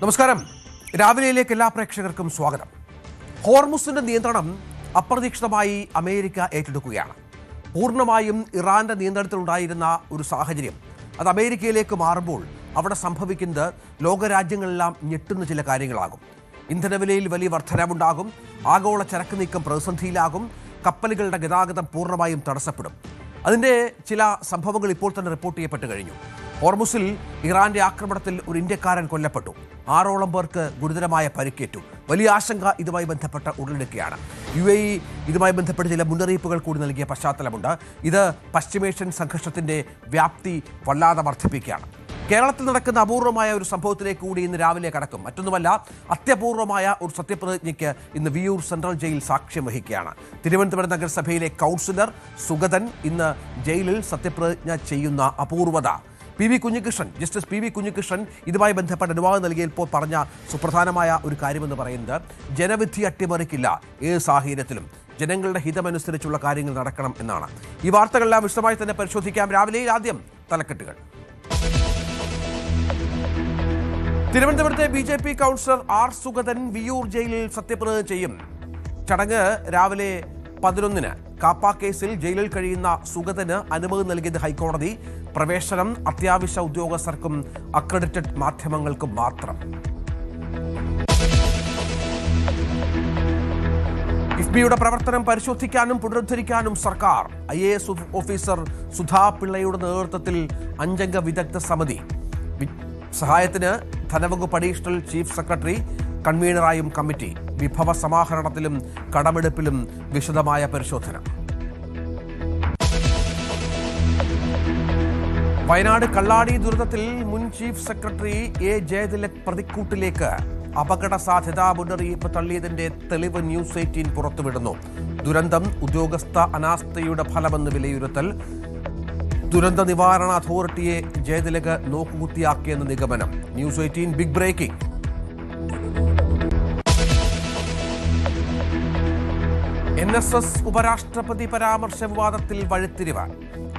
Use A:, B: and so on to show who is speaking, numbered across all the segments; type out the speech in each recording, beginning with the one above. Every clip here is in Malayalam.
A: നമസ്കാരം. രാവിലെയിലേക്ക് എല്ലാ പ്രേക്ഷകർക്കും സ്വാഗതം. ഹോർമുസിന്റെ നിയന്ത്രണം അപ്രതീക്ഷിതമായി അമേരിക്ക ഏറ്റെടുക്കുകയാണ്. പൂർണ്ണമായും ഇറാന്റെ നിയന്ത്രണത്തിലുണ്ടായിരുന്ന ഒരു സാഹചര്യം അത് അമേരിക്കയിലേക്ക് മാറുമ്പോൾ അവിടെ സംഭവിക്കുന്നത് ലോകരാജ്യങ്ങളെല്ലാം ഞെട്ടുന്ന ചില കാര്യങ്ങളാകും. ഇന്ധനവിലയിൽ വലിയ വർധനവുണ്ടാകും. ആഗോള ചരക്ക് നീക്കം പ്രതിസന്ധിയിലാകും. കപ്പലുകളുടെ ഗതാഗതം പൂർണ്ണമായും തടസ്സപ്പെടും. അതിൻ്റെ ചില സംഭവങ്ങൾ ഇപ്പോൾ തന്നെ റിപ്പോർട്ട് ചെയ്യപ്പെട്ട് കഴിഞ്ഞു. ഹോർമുസിൽ ഇറാന്റെ ആക്രമണത്തിൽ ഒരു ഇന്ത്യക്കാരൻ കൊല്ലപ്പെട്ടു. 6ഓളം പേർക്ക് ഗുരുതരമായ പരിക്കേറ്റു. വലിയ ആശങ്ക ഇതുമായി ബന്ധപ്പെട്ട ഉടലെടുക്കുകയാണ്. UAE ഇതുമായി ബന്ധപ്പെട്ട് ചില മുന്നറിയിപ്പുകൾ കൂടി നൽകിയ പശ്ചാത്തലമുണ്ട്. ഇത് പശ്ചിമേഷ്യൻ സംഘർഷത്തിന്റെ വ്യാപ്തി വല്ലാതെ വർദ്ധിപ്പിക്കുകയാണ്. കേരളത്തിൽ നടക്കുന്ന അപൂർവമായ ഒരു സംഭവത്തിലേക്ക് കൂടി ഇന്ന് രാവിലെ കടക്കും. മറ്റൊന്നുമല്ല, അത്യപൂർവമായ ഒരു സത്യപ്രതിജ്ഞയ്ക്ക് ഇന്ന് വിയൂർ സെൻട്രൽ ജയിൽ സാക്ഷ്യം വഹിക്കുകയാണ്. തിരുവനന്തപുരം നഗരസഭയിലെ കൗൺസിലർ സുഗതൻ ഇന്ന് ജയിലിൽ സത്യപ്രതിജ്ഞ ചെയ്യുന്ന അപൂർവത. ജസ്റ്റിസ് പി വി കുഞ്ഞികൃഷ്ണൻ ഇതുമായി ബന്ധപ്പെട്ട് അനുവാദം നൽകിയപ്പോൾ പറഞ്ഞ സുപ്രധാനമായ ഒരു കാര്യമെന്ന് പറയുന്നത്, ജനവിധി അട്ടിമറിക്കില്ല, ഏത് സാഹചര്യത്തിലും ജനങ്ങളുടെ ഹിതമനുസരിച്ചുള്ള കാര്യങ്ങൾ നടക്കണം എന്നാണ്. ഈ വാർത്തകളെല്ലാം വിശദമായി തന്നെ പരിശോധിക്കാം. രാവിലെയിൽ ആദ്യം തലക്കെട്ടുകൾ. തിരുവനന്തപുരത്തെ BJP councillor R Sugathan Viyyur ജയിലിൽ സത്യപ്രതിജ്ഞ ചെയ്യും. ചടങ്ങ് രാവിലെ 11-ന്. കാപ്പ കേസിൽ ജയിലിൽ കഴിയുന്ന സുഗതന് അനുമതി നൽകിയത് ഹൈക്കോടതി. പ്രവേശനം അത്യാവശ്യ ഉദ്യോഗസ്ഥർക്കും അക്രഡിറ്റഡ് മാധ്യമങ്ങൾക്കും മാത്രം. കിഫ്ബിയുടെ പ്രവർത്തനം പരിശോധിക്കാനും പുനരുദ്ധരിക്കാനും സർക്കാർ. IAS ഓഫീസർ സുധാ പിള്ളയുടെ നേതൃത്വത്തിൽ 5-അംഗ വിദഗ്ധ സമിതി. സഹായത്തിന് ധനവകുപ്പ് അഡീഷണൽ ചീഫ് സെക്രട്ടറി, കൺവീനറായും കമ്മിറ്റി. വിഭവ സമാഹരണത്തിലും കടമെടുപ്പിലും വിശദമായ പരിശോധന. വയനാട് കള്ളാടി ദുരന്തത്തിൽ മുൻ ചീഫ് സെക്രട്ടറി A ജയതിലക് പ്രതിക്കൂട്ടിലേക്ക്. അപകട സാധ്യതാ മുന്നറിയിപ്പ് തള്ളിയതിന്റെ തെളിവ് ന്യൂസ് 18 പുറത്തുവിടുന്നു. ദുരന്തം ഉദ്യോഗസ്ഥ അനാസ്ഥയുടെ ഫലമെന്ന് വിലയിരുത്തൽ. ദുരന്ത നിവാരണ അതോറിറ്റിയെ ജയതിലക് നോക്കുകുത്തിയാക്കിയെന്ന നിഗമനം. News 18 big breaking. NSS ഉപരാഷ്ട്രപതി പരാമർശ വിവാദത്തിൽ വഴിത്തിരിവ്.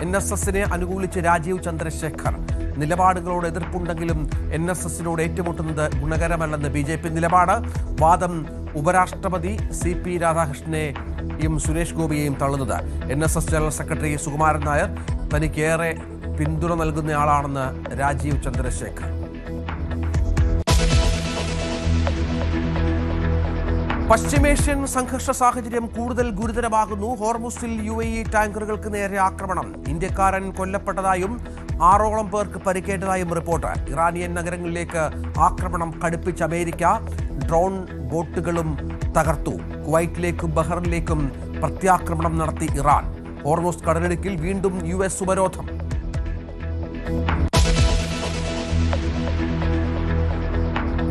A: NSSനെ അനുകൂലിച്ച് രാജീവ് ചന്ദ്രശേഖർ. നിലപാടുകളോട് എതിർപ്പുണ്ടെങ്കിലും NSSനോട് ഏറ്റുമുട്ടുന്നത് ഗുണകരമല്ലെന്ന് BJP നിലപാട്. വാദം ഉപരാഷ്ട്രപതി CP രാധാകൃഷ്ണനെയും സുരേഷ് ഗോപിയെയും തള്ളുന്നത്. NSS general secretary Sukumaran Nair തനിക്കേറെ പിന്തുണ നൽകുന്നയാളാണെന്ന് രാജീവ് ചന്ദ്രശേഖർ. പശ്ചിമേഷ്യൻ സംഘർഷ സാഹചര്യം കൂടുതൽ ഗുരുതരമാകുന്നു. ഹോർമുസിൽ UAE ടാങ്കറുകൾക്ക് നേരെ ആക്രമണം. ഇന്ത്യക്കാരൻ കൊല്ലപ്പെട്ടതായും 6ഓളം പേർക്ക് പരിക്കേറ്റതായും റിപ്പോർട്ട്. ഇറാനിയൻ നഗരങ്ങളിലേക്ക് ആക്രമണം കടുപ്പിച്ച അമേരിക്ക. ഡ്രോൺ ബോട്ടുകളും തകർത്തു. കുവൈറ്റിലേക്കും ബഹ്റിനിലേക്കും പ്രത്യാക്രമണം നടത്തി ഇറാൻ. ഹോർമുസ് കടലിടുക്കിൽ വീണ്ടും US ഉപരോധം.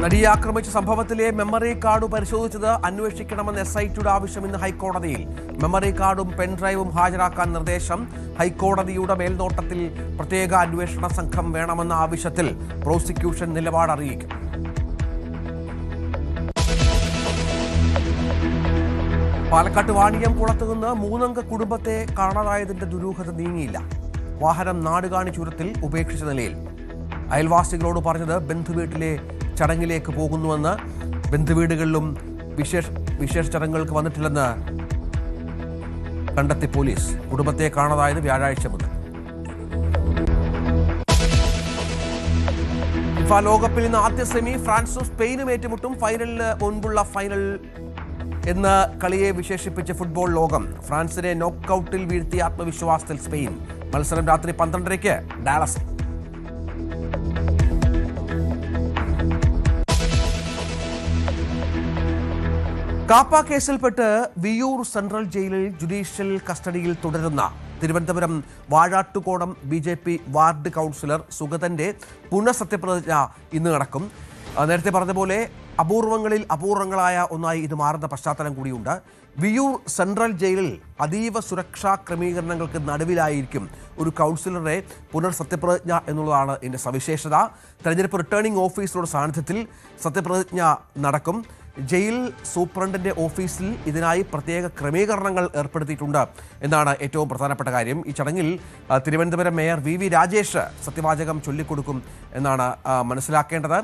A: നടിയെ ആക്രമിച്ച സംഭവത്തിലെ മെമ്മറി കാർഡ് പരിശോധിച്ചത് അന്വേഷിക്കണമെന്ന് SITയുടെ ആവശ്യം ഇന്ന് ഹൈക്കോടതിയിൽ. മെമ്മറി കാർഡും പെൻഡ്രൈവും ഹാജരാക്കാൻ നിർദ്ദേശം. ഹൈക്കോടതിയുടെ മേൽനോട്ടത്തിൽ പ്രത്യേക അന്വേഷണ സംഘം വേണമെന്ന ആവശ്യത്തിൽ പ്രോസിക്യൂഷൻ നിലപാട് അറിയിക്കും. പാലക്കാട്ട് വാണിയം കുളത്തുനിന്ന് 3-അംഗ കുടുംബത്തെ കാണാതായതിന്റെ ദുരൂഹത നീങ്ങിയില്ല. വാഹനം നാടുകാണി ചുരത്തിൽ ഉപേക്ഷിച്ച നിലയിൽ. അയൽവാസികളോട് പറഞ്ഞത് ബന്ധുവീട്ടിലെ ചടങ്ങിലേക്ക് പോകുന്നുവെന്ന്. ബന്ധുവീടുകളിലും വിശേഷ ചടങ്ങുകൾക്ക് വന്നിട്ടില്ലെന്ന് കണ്ടെത്തി പോലീസ്. കുടുംബത്തെ കാണാതായത് വ്യാഴാഴ്ച മുതൽ. ഫിഫ ലോകകപ്പിൽ ഇന്ന് ആദ്യ സെമി. ഫ്രാൻസും സ്പെയിനും ഏറ്റുമുട്ടും. ഫൈനലിന് മുൻപുള്ള ഫൈനൽ എന്ന് കളിയെ വിശേഷിപ്പിച്ച ഫുട്ബോൾ ലോകം. ഫ്രാൻസിനെ നോക്കൌട്ടിൽ വീഴ്ത്തിയ ആത്മവിശ്വാസത്തിൽ സ്പെയിൻ. മത്സരം രാത്രി 12:30 ഡാലസ്. കാപ്പ കേസിൽപ്പെട്ട് വിയൂർ സെൻട്രൽ ജയിലിൽ ജുഡീഷ്യൽ കസ്റ്റഡിയിൽ തുടരുന്ന തിരുവനന്തപുരം വാഴാട്ടുകോണം BJP വാർഡ് കൗൺസിലർ സുഗതന്റെ പുനഃസത്യപ്രതിജ്ഞ ഇന്ന് നടക്കും. നേരത്തെ പറഞ്ഞതുപോലെ അപൂർവങ്ങളിൽ അപൂർവങ്ങളായ ഒന്നായി ഇത് മാറുന്ന പശ്ചാത്തലം കൂടിയുണ്ട്. വിയൂർ സെൻട്രൽ ജയിലിൽ അതീവ സുരക്ഷാ ക്രമീകരണങ്ങൾക്ക് നടുവിലായിരിക്കും ഒരു കൗൺസിലറെ പുനർസത്യപ്രതിജ്ഞ എന്നുള്ളതാണ് ഇതിൻ്റെ സവിശേഷത. തെരഞ്ഞെടുപ്പ് റിട്ടേണിംഗ് ഓഫീസറുടെ സാന്നിധ്യത്തിൽ സത്യപ്രതിജ്ഞ നടക്കും. ജയിൽ സൂപ്രണ്ടിന്റെ ഓഫീസിൽ ഇതിനായി പ്രത്യേക ക്രമീകരണങ്ങൾ ഏർപ്പെടുത്തിയിട്ടുണ്ട് എന്നാണ് ഏറ്റവും പ്രധാനപ്പെട്ട കാര്യം. ഈ ചടങ്ങിൽ തിരുവനന്തപുരം മേയർ VV രാജേഷ് സത്യവാചകം ചൊല്ലിക്കൊടുക്കും എന്നാണ് മനസ്സിലാക്കേണ്ടത്.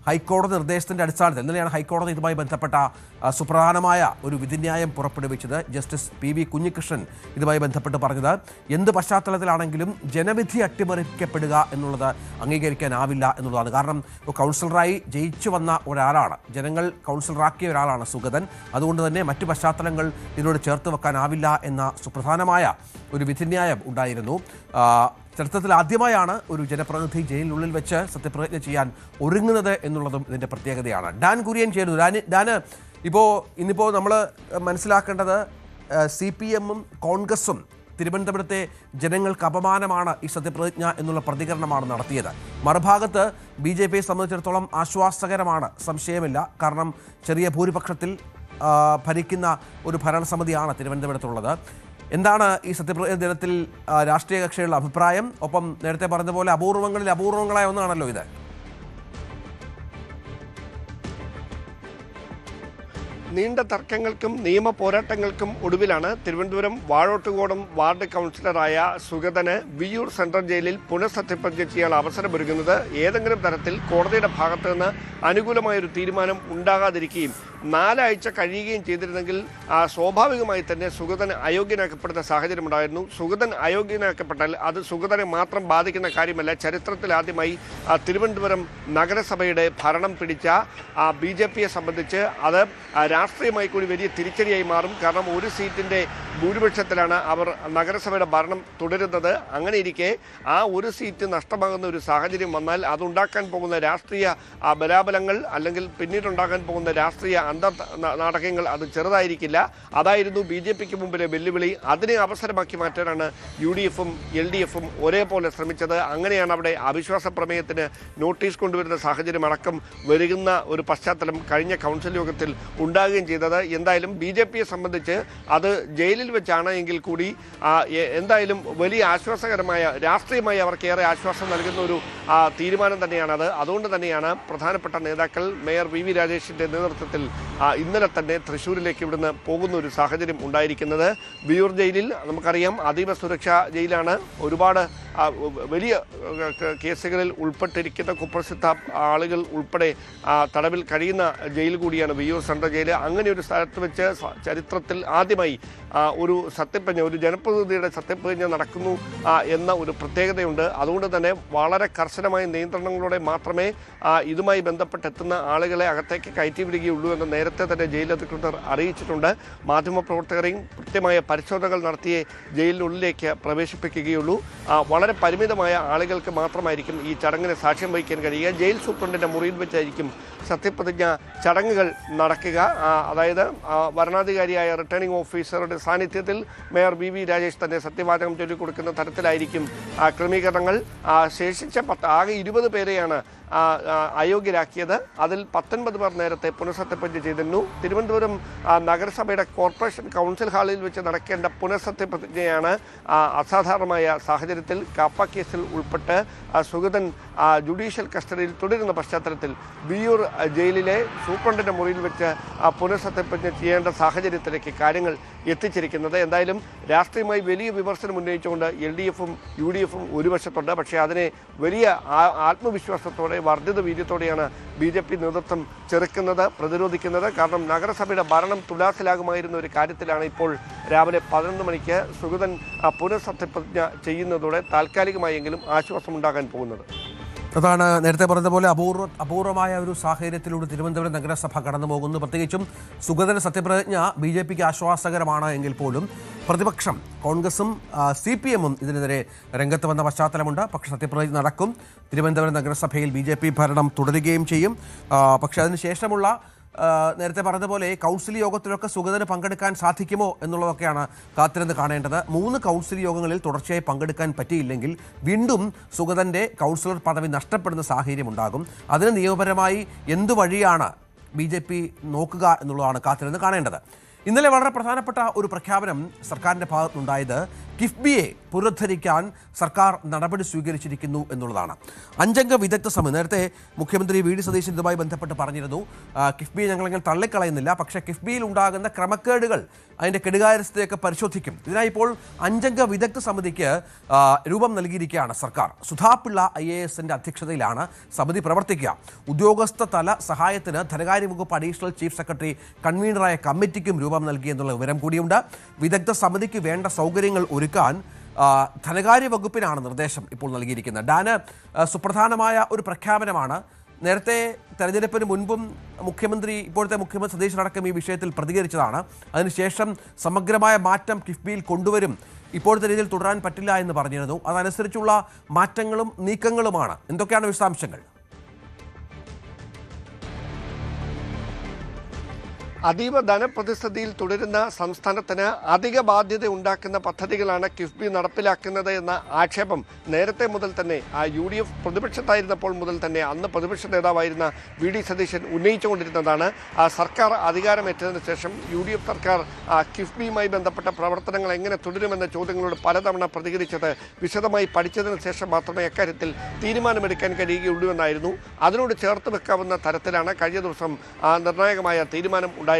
A: ഹൈക്കോടതി നിർദ്ദേശത്തിൻ്റെ അടിസ്ഥാനത്തിൽ ഇന്നലെയാണ് ഹൈക്കോടതി ഇതുമായി ബന്ധപ്പെട്ട സുപ്രധാനമായ ഒരു വിധിന്യായം പുറപ്പെടുവിച്ചത്. ജസ്റ്റിസ് PV കുഞ്ഞികൃഷ്ണൻ ഇതുമായി ബന്ധപ്പെട്ട് പറഞ്ഞത് എന്ത് പശ്ചാത്തലത്തിലാണെങ്കിലും ജനവിധി അട്ടിമറിക്കപ്പെടുക എന്നുള്ളത് അംഗീകരിക്കാനാവില്ല എന്നുള്ളതാണ്. കാരണം കൗൺസിലറായി ജയിച്ചു വന്ന ഒരാളാണ്, ജനങ്ങൾ കൗൺസിലറാക്കിയ ഒരാളാണ് സുഗതൻ. അതുകൊണ്ട് തന്നെ മറ്റു പശ്ചാത്തലങ്ങൾ ഇതിനോട് ചേർത്ത് വെക്കാനാവില്ല എന്ന സുപ്രധാനമായ ഒരു വിധിന്യായം ഉണ്ടായിരുന്നു. ചരിത്രത്തിൽ ആദ്യമായാണ് ഒരു ജനപ്രതിനിധി ജയിലിനുള്ളിൽ വെച്ച് സത്യപ്രതിജ്ഞ ചെയ്യാൻ ഒരുങ്ങുന്നത് എന്നുള്ളതും ഇതിൻ്റെ പ്രത്യേകതയാണ്. ഡാൻ കുര്യൻ ചേരുന്നു. ഡാന് ഇന്നിപ്പോൾ നമ്മൾ മനസ്സിലാക്കേണ്ടത് CPM-ഉം കോൺഗ്രസും തിരുവനന്തപുരത്തെ ജനങ്ങൾക്ക് അപമാനമാണ് ഈ സത്യപ്രതിജ്ഞ എന്നുള്ള പ്രതികരണമാണ് നടത്തിയത്. മറുഭാഗത്ത് BJPയെ സംബന്ധിച്ചിടത്തോളം ആശ്വാസകരമാണ്, സംശയമില്ല. കാരണം ചെറിയ ഭൂരിപക്ഷത്തിൽ ഭരിക്കുന്ന ഒരു ഭരണസമിതിയാണ് തിരുവനന്തപുരത്തുള്ളത്. എന്താണ് ഈ സത്യപ്രതിജ്ഞ ദിനത്തിൽ രാഷ്ട്രീയ കക്ഷികളുടെ അഭിപ്രായം? ഒപ്പം നേരത്തെ പറഞ്ഞതുപോലെ അപൂർവങ്ങളിൽ അപൂർവങ്ങളായ ഒന്നാണല്ലോ ഇത്.
B: നീണ്ട തർക്കങ്ങൾക്കും നിയമ പോരാട്ടങ്ങൾക്കും ഒടുവിലാണ് തിരുവനന്തപുരം വാഴോട്ടുകോടം വാർഡ് കൗൺസിലറായ സുഗതന് വിയ്യൂർ സെൻട്രൽ ജയിലിൽ പുനഃസത്യപ്രതിജ്ഞ ചെയ്യാൻ അവസരമൊരുങ്ങുന്നത്. ഏതെങ്കിലും തരത്തിൽ കോടതിയുടെ ഭാഗത്തു നിന്ന് അനുകൂലമായൊരു തീരുമാനം ഉണ്ടാകാതിരിക്കുകയും 4 ആഴ്ച കഴിയുകയും ചെയ്തിരുന്നെങ്കിൽ സ്വാഭാവികമായി തന്നെ സുഗതൻ അയോഗ്യനാക്കപ്പെടുന്ന സാഹചര്യമുണ്ടായിരുന്നു. സുഗതൻ അയോഗ്യനാക്കപ്പെട്ടാൽ അത് സുഗതനെ മാത്രം ബാധിക്കുന്ന കാര്യമല്ല. ചരിത്രത്തിൽ ആദ്യമായി തിരുവനന്തപുരം നഗരസഭയുടെ ഭരണം പിടിച്ച BJPയെ സംബന്ധിച്ച് അത് രാഷ്ട്രീയമായി കൂടി വലിയ തിരിച്ചടിയായി മാറും. കാരണം ഒരു സീറ്റിൻ്റെ ഭൂരിപക്ഷത്തിലാണ് അവർ നഗരസഭയുടെ ഭരണം തുടരുന്നത്. അങ്ങനെ ഇരിക്കെ ആ ഒരു സീറ്റ് നഷ്ടമാകുന്ന ഒരു സാഹചര്യം വന്നാൽ അതുണ്ടാക്കാൻ പോകുന്ന രാഷ്ട്രീയ ബലാബലങ്ങൾ അല്ലെങ്കിൽ പിന്നീടുണ്ടാകാൻ പോകുന്ന രാഷ്ട്രീയ നാടകങ്ങൾ അത് ചെറുതായിരിക്കില്ല. അതായിരുന്നു BJPക്ക് മുമ്പിലെ വെല്ലുവിളി. അതിനെ അവസരമാക്കി മാറ്റാനാണ് UDF-ഉം LDF-ഉം ഒരേപോലെ ശ്രമിച്ചത്. അങ്ങനെയാണ് അവിടെ അവിശ്വാസ പ്രമേയത്തിന് നോട്ടീസ് കൊണ്ടുവരുന്ന സാഹചര്യം അടക്കം വരുന്ന ഒരു പശ്ചാത്തലം കഴിഞ്ഞ കൗൺസിൽ യോഗത്തിൽ ഉണ്ടാകുകയും ചെയ്തത്. എന്തായാലും BJPയെ സംബന്ധിച്ച് അത് ജയിലിൽ വെച്ചാണ് എങ്കിൽ കൂടി എന്തായാലും വലിയ ആശ്വാസകരമായ, രാഷ്ട്രീയമായി അവർക്ക് ഏറെ ആശ്വാസം നൽകുന്ന ഒരു തീരുമാനം തന്നെയാണത്. അതുകൊണ്ട് തന്നെയാണ് പ്രധാനപ്പെട്ട നേതാക്കൾ മേയർ VV രാജേഷിൻ്റെ നേതൃത്വത്തിൽ ഇന്നലെ തന്നെ തൃശ്ശൂരിലേക്ക് ഇവിടുന്ന് പോകുന്ന ഒരു സാഹചര്യം ഉണ്ടായിരിക്കുന്നത്. വിയ്യൂർ ജയിലിൽ നമുക്കറിയാം അതീവ സുരക്ഷാ ജയിലാണ്. ഒരുപാട് വലിയ കേസുകളിൽ ഉൾപ്പെട്ടിരിക്കുന്ന കുപ്രസിദ്ധ ആളുകൾ ഉൾപ്പെടെ തടവിൽ കഴിയുന്ന ജയിൽ കൂടിയാണ് വിയ്യൂർ സെൻട്രൽ ജയിൽ. അങ്ങനെ ഒരു സ്ഥലത്ത് വെച്ച് ചരിത്രത്തിൽ ആദ്യമായി ഒരു സത്യപ്രതിജ്ഞ, ഒരു ജനപ്രതിനിധിയുടെ സത്യപ്രതിജ്ഞ നടക്കുന്നു എന്ന ഒരു പ്രത്യേകതയുണ്ട്. അതുകൊണ്ട് തന്നെ വളരെ കർശനമായ നിയന്ത്രണങ്ങളോടെ മാത്രമേ ഇതുമായി ബന്ധപ്പെട്ടെത്തുന്ന ആളുകളെ അകത്തേക്ക് കയറ്റിവിടുകയുള്ളൂ എന്ന് നേരത്തെ തന്നെ ജയിൽ അധികൃതർ അറിയിച്ചിട്ടുണ്ട്. മാധ്യമപ്രവർത്തകരെയും കൃത്യമായ പരിശോധനകൾ നടത്തിയേ ജയിലിനുള്ളിലേക്ക് പ്രവേശിപ്പിക്കുകയുള്ളൂ. വളരെ പരിമിതമായ ആളുകൾക്ക് മാത്രമായിരിക്കും ഈ ചടങ്ങിന് സാക്ഷ്യം വഹിക്കാൻ കഴിയുക. ജയിൽ സൂപ്രണ്ടിൻ്റെ മുറിയിൽ വെച്ചായിരിക്കും സത്യപ്രതിജ്ഞ ചടങ്ങുകൾ നടക്കുക. അതായത് വരണാധികാരിയായ റിട്ടേണിംഗ് ഓഫീസറുടെ സാന്നിധ്യത്തിൽ മേയർ VV രാജേഷ് തന്നെ സത്യവാചകം ചൊല്ലിക്കൊടുക്കുന്ന തരത്തിലായിരിക്കും ക്രമീകരണങ്ങൾ. ശേഷിച്ച ആകെ 20 പേരെയാണ് അയോഗ്യരാക്കിയത്. അതിൽ 19 പേർ നേരത്തെ പുനഃസത്യപ്രതിജ്ഞ ചെയ്തിരുന്നു. തിരുവനന്തപുരം നഗരസഭയുടെ കോർപ്പറേഷൻ കൗൺസിൽ ഹാളിൽ വെച്ച് നടക്കേണ്ട പുനഃസത്യപ്രതിജ്ഞയാണ് അസാധാരണമായ സാഹചര്യത്തിൽ കാപ്പ കേസിൽ ഉൾപ്പെട്ട് സുഗതൻ ജുഡീഷ്യൽ കസ്റ്റഡിയിൽ തുടരുന്ന പശ്ചാത്തലത്തിൽ വിയ്യൂർ ജയിലിലെ സൂപ്രണ്ടിൻ്റെ മുറിയിൽ വെച്ച് പുനഃസത്യപ്രതിജ്ഞ ചെയ്യേണ്ട സാഹചര്യത്തിലേക്ക് കാര്യങ്ങൾ എത്തിച്ചിരിക്കുന്നത്. എന്തായാലും രാഷ്ട്രീയമായി വലിയ വിമർശനം ഉന്നയിച്ചുകൊണ്ട് LDF-ഉം UDF-ഉം ഒരു വശത്തുണ്ട്. പക്ഷേ അതിനെ വലിയ ആത്മവിശ്വാസത്തോടെ വർദ്ധിത വീര്യത്തോടെയാണ് BJP നേതൃത്വം ചെറുക്കുന്നത്, പ്രതിരോധിക്കുന്നത്. കാരണം നഗരസഭയുടെ ഭരണം തുലാസിലാകുമായിരുന്ന ഒരു കാര്യത്തിലാണ് ഇപ്പോൾ രാവിലെ 11 മണിക്ക് സുഗതൻ പുനഃസത്യപ്രതിജ്ഞ ചെയ്യുന്നതോടെ താൽക്കാലികമായെങ്കിലും ആശ്വാസമുണ്ടാകാൻ പോകുന്നത്.
A: അതാണ് നേരത്തെ പറഞ്ഞതുപോലെ അപൂർവമായ ഒരു സാഹചര്യത്തിലൂടെ തിരുവനന്തപുരം നഗരസഭ കടന്നു പോകുന്നു. പ്രത്യേകിച്ചും സുഗതന്റെ സത്യപ്രതിജ്ഞ BJPക്ക് ആശ്വാസകരമാണ് എങ്കിൽ പോലും പ്രതിപക്ഷം കോൺഗ്രസും CPM-ഉം ഇതിനെതിരെ രംഗത്ത് വന്ന പശ്ചാത്തലമുണ്ട്. പക്ഷേ സത്യപ്രതിജ്ഞ നടക്കും. തിരുവനന്തപുരം നഗരസഭയിൽ BJP ഭരണം തുടരുകയും ചെയ്യും. പക്ഷേ അതിനുശേഷമുള്ള നേരത്തെ പറഞ്ഞതുപോലെ കൗൺസിൽ യോഗത്തിലൊക്കെ സുഗതന് പങ്കെടുക്കാൻ സാധിക്കുമോ എന്നുള്ളതൊക്കെയാണ് കാത്തിരുന്ന് കാണേണ്ടത്. 3 കൗൺസിൽ യോഗങ്ങളിൽ തുടർച്ചയായി പങ്കെടുക്കാൻ പറ്റിയില്ലെങ്കിൽ വീണ്ടും സുഗതൻ്റെ കൗൺസിലർ പദവി നഷ്ടപ്പെടുന്ന സാഹചര്യം ഉണ്ടാകും. അതിന് നിയമപരമായി എന്തു വഴിയാണ് BJP നോക്കുക എന്നുള്ളതാണ് കാത്തിരുന്ന് കാണേണ്ടത്. ഇന്നലെ വളരെ പ്രധാനപ്പെട്ട ഒരു പ്രഖ്യാപനം സർക്കാരിൻ്റെ ഭാഗത്തുനിന്നുണ്ടായത് കിഫ്ബിയെ പുനരുദ്ധരിക്കാൻ സർക്കാർ നടപടി സ്വീകരിച്ചിരിക്കുന്നു എന്നുള്ളതാണ്. 5 അംഗ വിദഗ്ധ സമിതി, നേരത്തെ മുഖ്യമന്ത്രി വി ഡി സതീശൻ ഇതുമായി ബന്ധപ്പെട്ട് പറഞ്ഞിരുന്നു, കിഫ്ബിയെ ഞങ്ങളെങ്ങനെ തള്ളിക്കളയുന്നില്ല, പക്ഷേ കിഫ്ബിയിൽ ഉണ്ടാകുന്ന ക്രമക്കേടുകൾ, അതിൻ്റെ കെടുകാര്യസ്ഥതയൊക്കെ പരിശോധിക്കും. ഇതിനായി ഇപ്പോൾ 5 അംഗ വിദഗ്ധ സമിതിക്ക് രൂപം നൽകിയിരിക്കുകയാണ് സർക്കാർ. സുധാപിള്ള IAS അധ്യക്ഷതയിലാണ് സമിതി പ്രവർത്തിക്കുക. ഉദ്യോഗസ്ഥ തല സഹായത്തിന് ധനകാര്യ വകുപ്പ് അഡീഷണൽ ചീഫ് സെക്രട്ടറി കൺവീനറായ കമ്മിറ്റിക്കും രൂപം നൽകിയെന്നുള്ള വിവരം കൂടിയുണ്ട്. വിദഗ്ധ സമിതിക്ക് വേണ്ട സൗകര്യങ്ങൾ ഒരുക്കാൻ ധനകാര്യ വകുപ്പിനാണ് നിർദ്ദേശം ഇപ്പോൾ നൽകിയിരിക്കുന്നത്. ഡാന്, സുപ്രധാനമായ ഒരു പ്രഖ്യാപനമാണ്. നേരത്തെ തെരഞ്ഞെടുപ്പിന് മുൻപും ഇപ്പോഴത്തെ മുഖ്യമന്ത്രി സതീശനടക്കം ഈ വിഷയത്തിൽ പ്രതികരിച്ചതാണ്. അതിനുശേഷം സമഗ്രമായ മാറ്റം കിഫ്ബിയിൽ കൊണ്ടുവരും, ഇപ്പോഴത്തെ രീതിയിൽ തുടരാൻ പറ്റില്ല എന്ന് പറഞ്ഞിരുന്നു. അതനുസരിച്ചുള്ള മാറ്റങ്ങളും നീക്കങ്ങളുമാണ്. എന്തൊക്കെയാണ് വിശദാംശങ്ങൾ?
B: അതീവ ധനപ്രതിസന്ധിയിൽ തുടരുന്ന സംസ്ഥാനത്തിന് അധിക ബാധ്യത ഉണ്ടാക്കുന്ന പദ്ധതികളാണ് കിഫ്ബി നടപ്പിലാക്കുന്നത് എന്ന ആക്ഷേപം നേരത്തെ മുതൽ തന്നെ UDF പ്രതിപക്ഷത്തായിരുന്നപ്പോൾ മുതൽ തന്നെ അന്ന് പ്രതിപക്ഷ നേതാവായിരുന്ന VD സതീശൻ ഉന്നയിച്ചുകൊണ്ടിരുന്നതാണ്. സർക്കാർ അധികാരമേറ്റതിനു ശേഷം UDF സർക്കാർ കിഫ്ബിയുമായി ബന്ധപ്പെട്ട പ്രവർത്തനങ്ങൾ എങ്ങനെ തുടരുമെന്ന ചോദ്യങ്ങളോട് പലതവണ പ്രതികരിച്ചത് വിശദമായി പഠിച്ചതിന് ശേഷം മാത്രമേ അക്കാര്യത്തിൽ തീരുമാനമെടുക്കാൻ കഴിയുകയുള്ളൂ എന്നായിരുന്നു. അതിനോട് ചേർത്ത് വെക്കാവുന്ന തരത്തിലാണ് കഴിഞ്ഞ ദിവസം നിർണായകമായ തീരുമാനം ഉണ്ടായിരിക്കുന്നത്.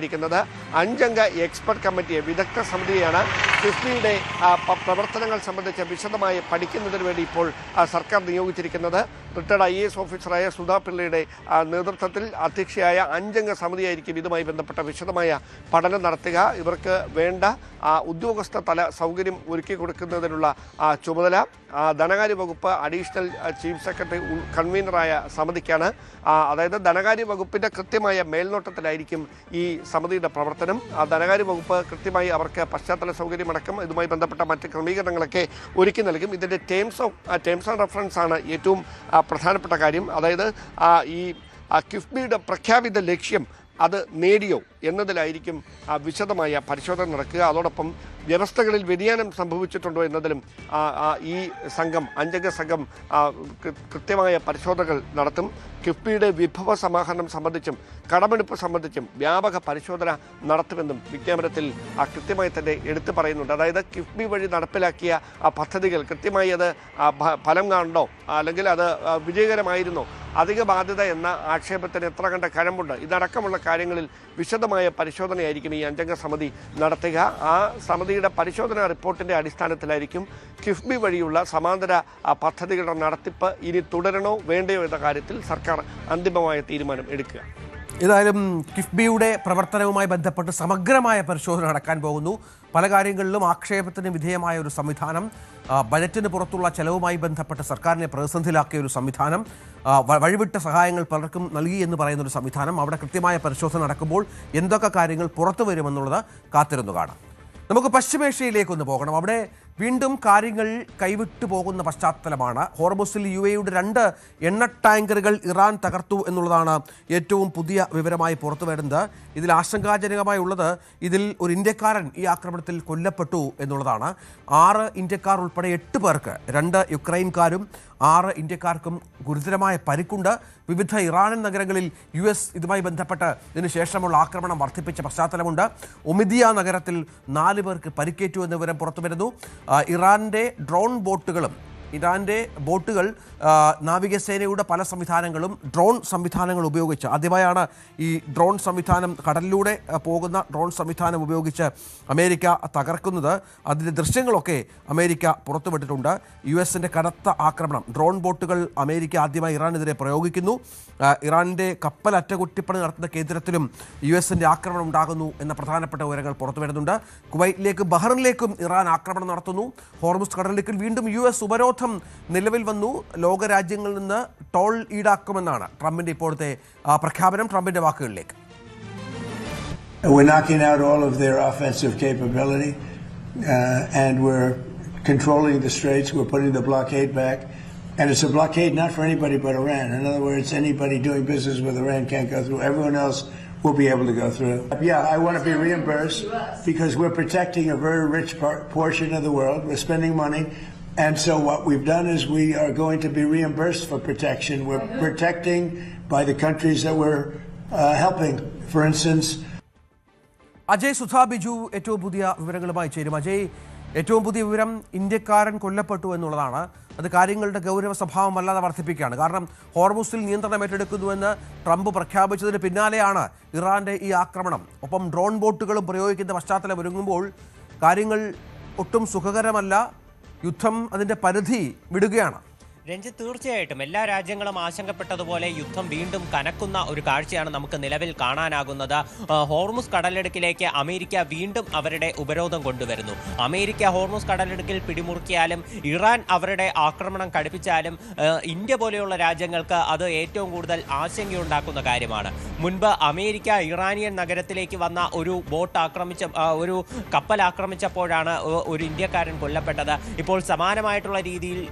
B: 5 അംഗ എക്സ്പെർട്ട് കമ്മിറ്റിയെ, വിദഗ്ധ സമിതിയെയാണ് കിഫ്ബിയുടെ പ്രവർത്തനങ്ങൾ സംബന്ധിച്ച് വിശദമായി പഠിക്കുന്നതിന് വേണ്ടി ഇപ്പോൾ സർക്കാർ നിയോഗിച്ചിരിക്കുന്നത്. റിട്ടയർഡ് IAS ഓഫീസറായ സുധാപിള്ളയുടെ നേതൃത്വത്തിൽ അധ്യക്ഷയായ 5 അംഗ സമിതിയായിരിക്കും ഇതുമായി ബന്ധപ്പെട്ട വിശദമായ പഠനം നടത്തുക. ഇവർക്ക് വേണ്ട ഉദ്യോഗസ്ഥ തല സൗകര്യം ഒരുക്കി കൊടുക്കുന്നതിനുള്ള ചുമതല ധനകാര്യ വകുപ്പ് അഡീഷണൽ ചീഫ് സെക്രട്ടറി കൺവീനറായ സമിതിക്കാണ്. അതായത് ധനകാര്യ വകുപ്പിൻ്റെ കൃത്യമായ മേൽനോട്ടത്തിലായിരിക്കും ഈ സമിതിയുടെ പ്രവർത്തനം. ധനകാര്യ വകുപ്പ് കൃത്യമായി അവർക്ക് പശ്ചാത്തല സൗകര്യമടക്കം ഇതുമായി ബന്ധപ്പെട്ട മറ്റ് ക്രമീകരണങ്ങളൊക്കെ ഒരുക്കി നൽകും. ഇതിൻ്റെ ടേംസ് ആൻഡ് റെഫറൻസ് ആണ് ഏറ്റവും പ്രധാനപ്പെട്ട കാര്യം. അതായത് ഈ കിഫ്ബിയുടെ പ്രഖ്യാപിത ലക്ഷ്യം അത് നേടിയോ എന്നതിലായിരിക്കും വിശദമായ പരിശോധന നടക്കുക. അതോടൊപ്പം വ്യവസ്ഥകളിൽ വ്യതിയാനം സംഭവിച്ചിട്ടുണ്ടോ എന്നതിലും ഈ സംഘം, 5 അംഗ സംഘം കൃത്യമായ പരിശോധനകൾ നടത്തും. കിഫ്ബിയുടെ വിഭവ സമാഹരണം സംബന്ധിച്ചും കടമെടുപ്പ് സംബന്ധിച്ചും വ്യാപക പരിശോധന നടത്തുമെന്നും വിജ്ഞാപനത്തിൽ കൃത്യമായി തന്നെ എടുത്തു പറയുന്നുണ്ട്. അതായത് കിഫ്ബി വഴി നടപ്പിലാക്കിയ പദ്ധതികൾ കൃത്യമായി അത് ഫലം കാണണോ, അല്ലെങ്കിൽ അത് വിജയകരമായിരുന്നോ, അധിക ബാധ്യത എന്ന ആക്ഷേപത്തിന് എത്ര കണ്ട കഴമ്പുണ്ട്, ഇതടക്കമുള്ള കാര്യങ്ങളിൽ വിശദമായ പരിശോധനയായിരിക്കും ഈ 5 അംഗ സമിതി നടത്തുക. ആ സമിതിയുടെ പരിശോധനാ റിപ്പോർട്ടിൻ്റെ അടിസ്ഥാനത്തിലായിരിക്കും കിഫ്ബി വഴിയുള്ള സമാന്തര പദ്ധതികളുടെ നടത്തിപ്പ് ഇനി തുടരണോ വേണ്ടയോ എന്ന കാര്യത്തിൽ സർക്കാർ അന്തിമമായ തീരുമാനം എടുക്കുക.
A: ഏതായാലും കിഫ്ബിയുടെ പ്രവർത്തനവുമായി ബന്ധപ്പെട്ട് സമഗ്രമായ പരിശോധന നടക്കാൻ പോകുന്നു. പല കാര്യങ്ങളിലും ആക്ഷേപത്തിന് വിധേയമായ ഒരു സംവിധാനം, ബജറ്റിന് പുറത്തുള്ള ചെലവുമായി ബന്ധപ്പെട്ട് സർക്കാരിനെ പ്രതിസന്ധിയിലാക്കിയ ഒരു സംവിധാനം, വഴിവിട്ട സഹായങ്ങൾ പലർക്കും നൽകി എന്ന് പറയുന്ന ഒരു സംവിധാനം, അവിടെ കൃത്യമായ പരിശോധന നടക്കുമ്പോൾ എന്തൊക്കെ കാര്യങ്ങൾ പുറത്തു വരുമെന്നുള്ളത് കാത്തിരുന്നു കാണാം. നമുക്ക് പശ്ചിമേഷ്യയിലേക്കൊന്ന് പോകണം. അവിടെ വീണ്ടും കാര്യങ്ങൾ കൈവിട്ടു പോകുന്ന പശ്ചാത്തലമാണ്. ഹോർമുസിൽ UAEയുടെ 2 എണ്ണ ടാങ്കറുകൾ ഇറാൻ തകർത്തു എന്നുള്ളതാണ് ഏറ്റവും പുതിയ വിവരമായി പുറത്തു വരുന്നത്. ഇതിൽ ആശങ്കാജനകമായി ഉള്ളത്, ഇതിൽ ഒരു ഇന്ത്യക്കാരൻ ഈ ആക്രമണത്തിൽ കൊല്ലപ്പെട്ടു എന്നുള്ളതാണ്. 6 ഇന്ത്യക്കാർ ഉൾപ്പെടെ 8 പേർക്ക്, 2 യുക്രൈൻകാരും 6 ഇന്ത്യക്കാർക്കും ഗുരുതരമായ പരിക്കുണ്ട്. വിവിധ ഇറാനിയൻ നഗരങ്ങളിൽ US ഇതുമായി ബന്ധപ്പെട്ട് ഇതിനുശേഷമുള്ള ആക്രമണം വർദ്ധിപ്പിച്ച പശ്ചാത്തലമുണ്ട്. ഒമിദിയ നഗരത്തിൽ 4 പേർക്ക് പരിക്കേറ്റു എന്ന വിവരം പുറത്തു വരുന്നു. ഇറാൻ്റെ ബോട്ടുകൾ നാവികസേനയുടെ പല സംവിധാനങ്ങളും ഡ്രോൺ സംവിധാനങ്ങൾ ഉപയോഗിച്ച്, ആദ്യമായാണ് ഈ ഡ്രോൺ സംവിധാനം, കടലിലൂടെ പോകുന്ന ഡ്രോൺ സംവിധാനം ഉപയോഗിച്ച് അമേരിക്ക തകർക്കുന്നത്. അതിൻ്റെ ദൃശ്യങ്ങളൊക്കെ അമേരിക്ക പുറത്തുവിട്ടിട്ടുണ്ട്. US കനത്ത ആക്രമണം, ഡ്രോൺ ബോട്ടുകൾ അമേരിക്ക ആദ്യമായി ഇറാനെതിരെ പ്രയോഗിക്കുന്നു. ഇറാൻ്റെ കപ്പൽ അറ്റകുറ്റിപ്പണി നടത്തുന്ന കേന്ദ്രത്തിലും US ആക്രമണം ഉണ്ടാകുന്നു എന്ന പ്രധാനപ്പെട്ട വിവരങ്ങൾ പുറത്തു വരുന്നുണ്ട്. കുവൈറ്റിലേക്കും ബഹ്റിനിലേക്കും ഇറാൻ ആക്രമണം നടത്തുന്നു. ഹോർമുസ് കടലിടുക്കിൽ വീണ്ടും US ഉപരോധം നിലവിൽ വന്നു. ലോകരാജ്യങ്ങളിൽ നിന്ന് ടോൾ ഈടാക്കുമെന്നാണ് ട്രംപിന്റെ ഇപ്പോഴത്തെ പ്രഖ്യാപനം. ട്രംപിന്റെ വാക്കുകളിലേക്ക്.
C: We're knocking out all of their offensive capability, and we're controlling the straits. We're putting the blockade back. And it's a blockade not for anybody but Iran. In other words, anybody doing business with Iran can't go through. Everyone else will be able to go through. Yeah, I want to be reimbursed because we're protecting a very rich portion of the world. We're spending money. And so what we've done is we are going to be reimbursed for protection. We're protecting by the countries that we're helping. For instance,
A: Ajay Sudha Biju ഏറ്റവും പുതിയ വിവരങ്ങളുമായി ചേരും. അജയ്, ഏറ്റവും പുതിയ വിവരം ഇന്ത്യക്കാരൻ കൊല്ലപ്പെട്ടു എന്നുള്ളതാണ്. അത് കാര്യങ്ങളുടെ ഗൗരവ സ്വഭാവം വല്ലാതെ വർദ്ധിപ്പിക്കുകയാണ്. കാരണം ഹോർമുസിൽ നിയന്ത്രണം ഏറ്റെടുക്കുന്നുവെന്ന് ട്രംപ് പ്രഖ്യാപിച്ചതിന് പിന്നാലെയാണ് ഇറാന്റെ ഈ ആക്രമണം. ഒപ്പം ഡ്രോൺ ബോട്ടുകളും പ്രയോഗിക്കുന്ന പശ്ചാത്തലം ഒരുങ്ങുമ്പോൾ കാര്യങ്ങൾ ഒട്ടും സുഖകരമല്ല. യുദ്ധം അതിൻ്റെ പരിധി വിടുകയാണ്.
D: രഞ്ജിത്ത്, തീർച്ചയായിട്ടും എല്ലാ രാജ്യങ്ങളും ആശങ്കപ്പെട്ടതുപോലെ യുദ്ധം വീണ്ടും കനക്കുന്ന ഒരു കാഴ്ചയാണ് നമുക്ക് നിലവിൽ കാണാനാകുന്നത്. ഹോർമുസ് കടലിടുക്കിലേക്ക് അമേരിക്ക വീണ്ടും അവരുടെ ഉപരോധം കൊണ്ടുവരുന്നു. അമേരിക്ക ഹോർമുസ് കടലിടുക്കിൽ പിടിമുറുക്കിയാലും ഇറാൻ അവരുടെ ആക്രമണം കടുപ്പിച്ചാലും ഇന്ത്യ പോലെയുള്ള രാജ്യങ്ങൾക്ക് അത് ഏറ്റവും കൂടുതൽ ആശങ്കയുണ്ടാക്കുന്ന കാര്യമാണ്. മുൻപ് അമേരിക്ക ഇറാനിയൻ നഗരത്തിലേക്ക് വന്ന ഒരു ഒരു കപ്പൽ ആക്രമിച്ചപ്പോഴാണ് ഒരു ഇന്ത്യക്കാരൻ കൊല്ലപ്പെട്ടത്. ഇപ്പോൾ സമാനമായിട്ടുള്ള രീതിയിൽ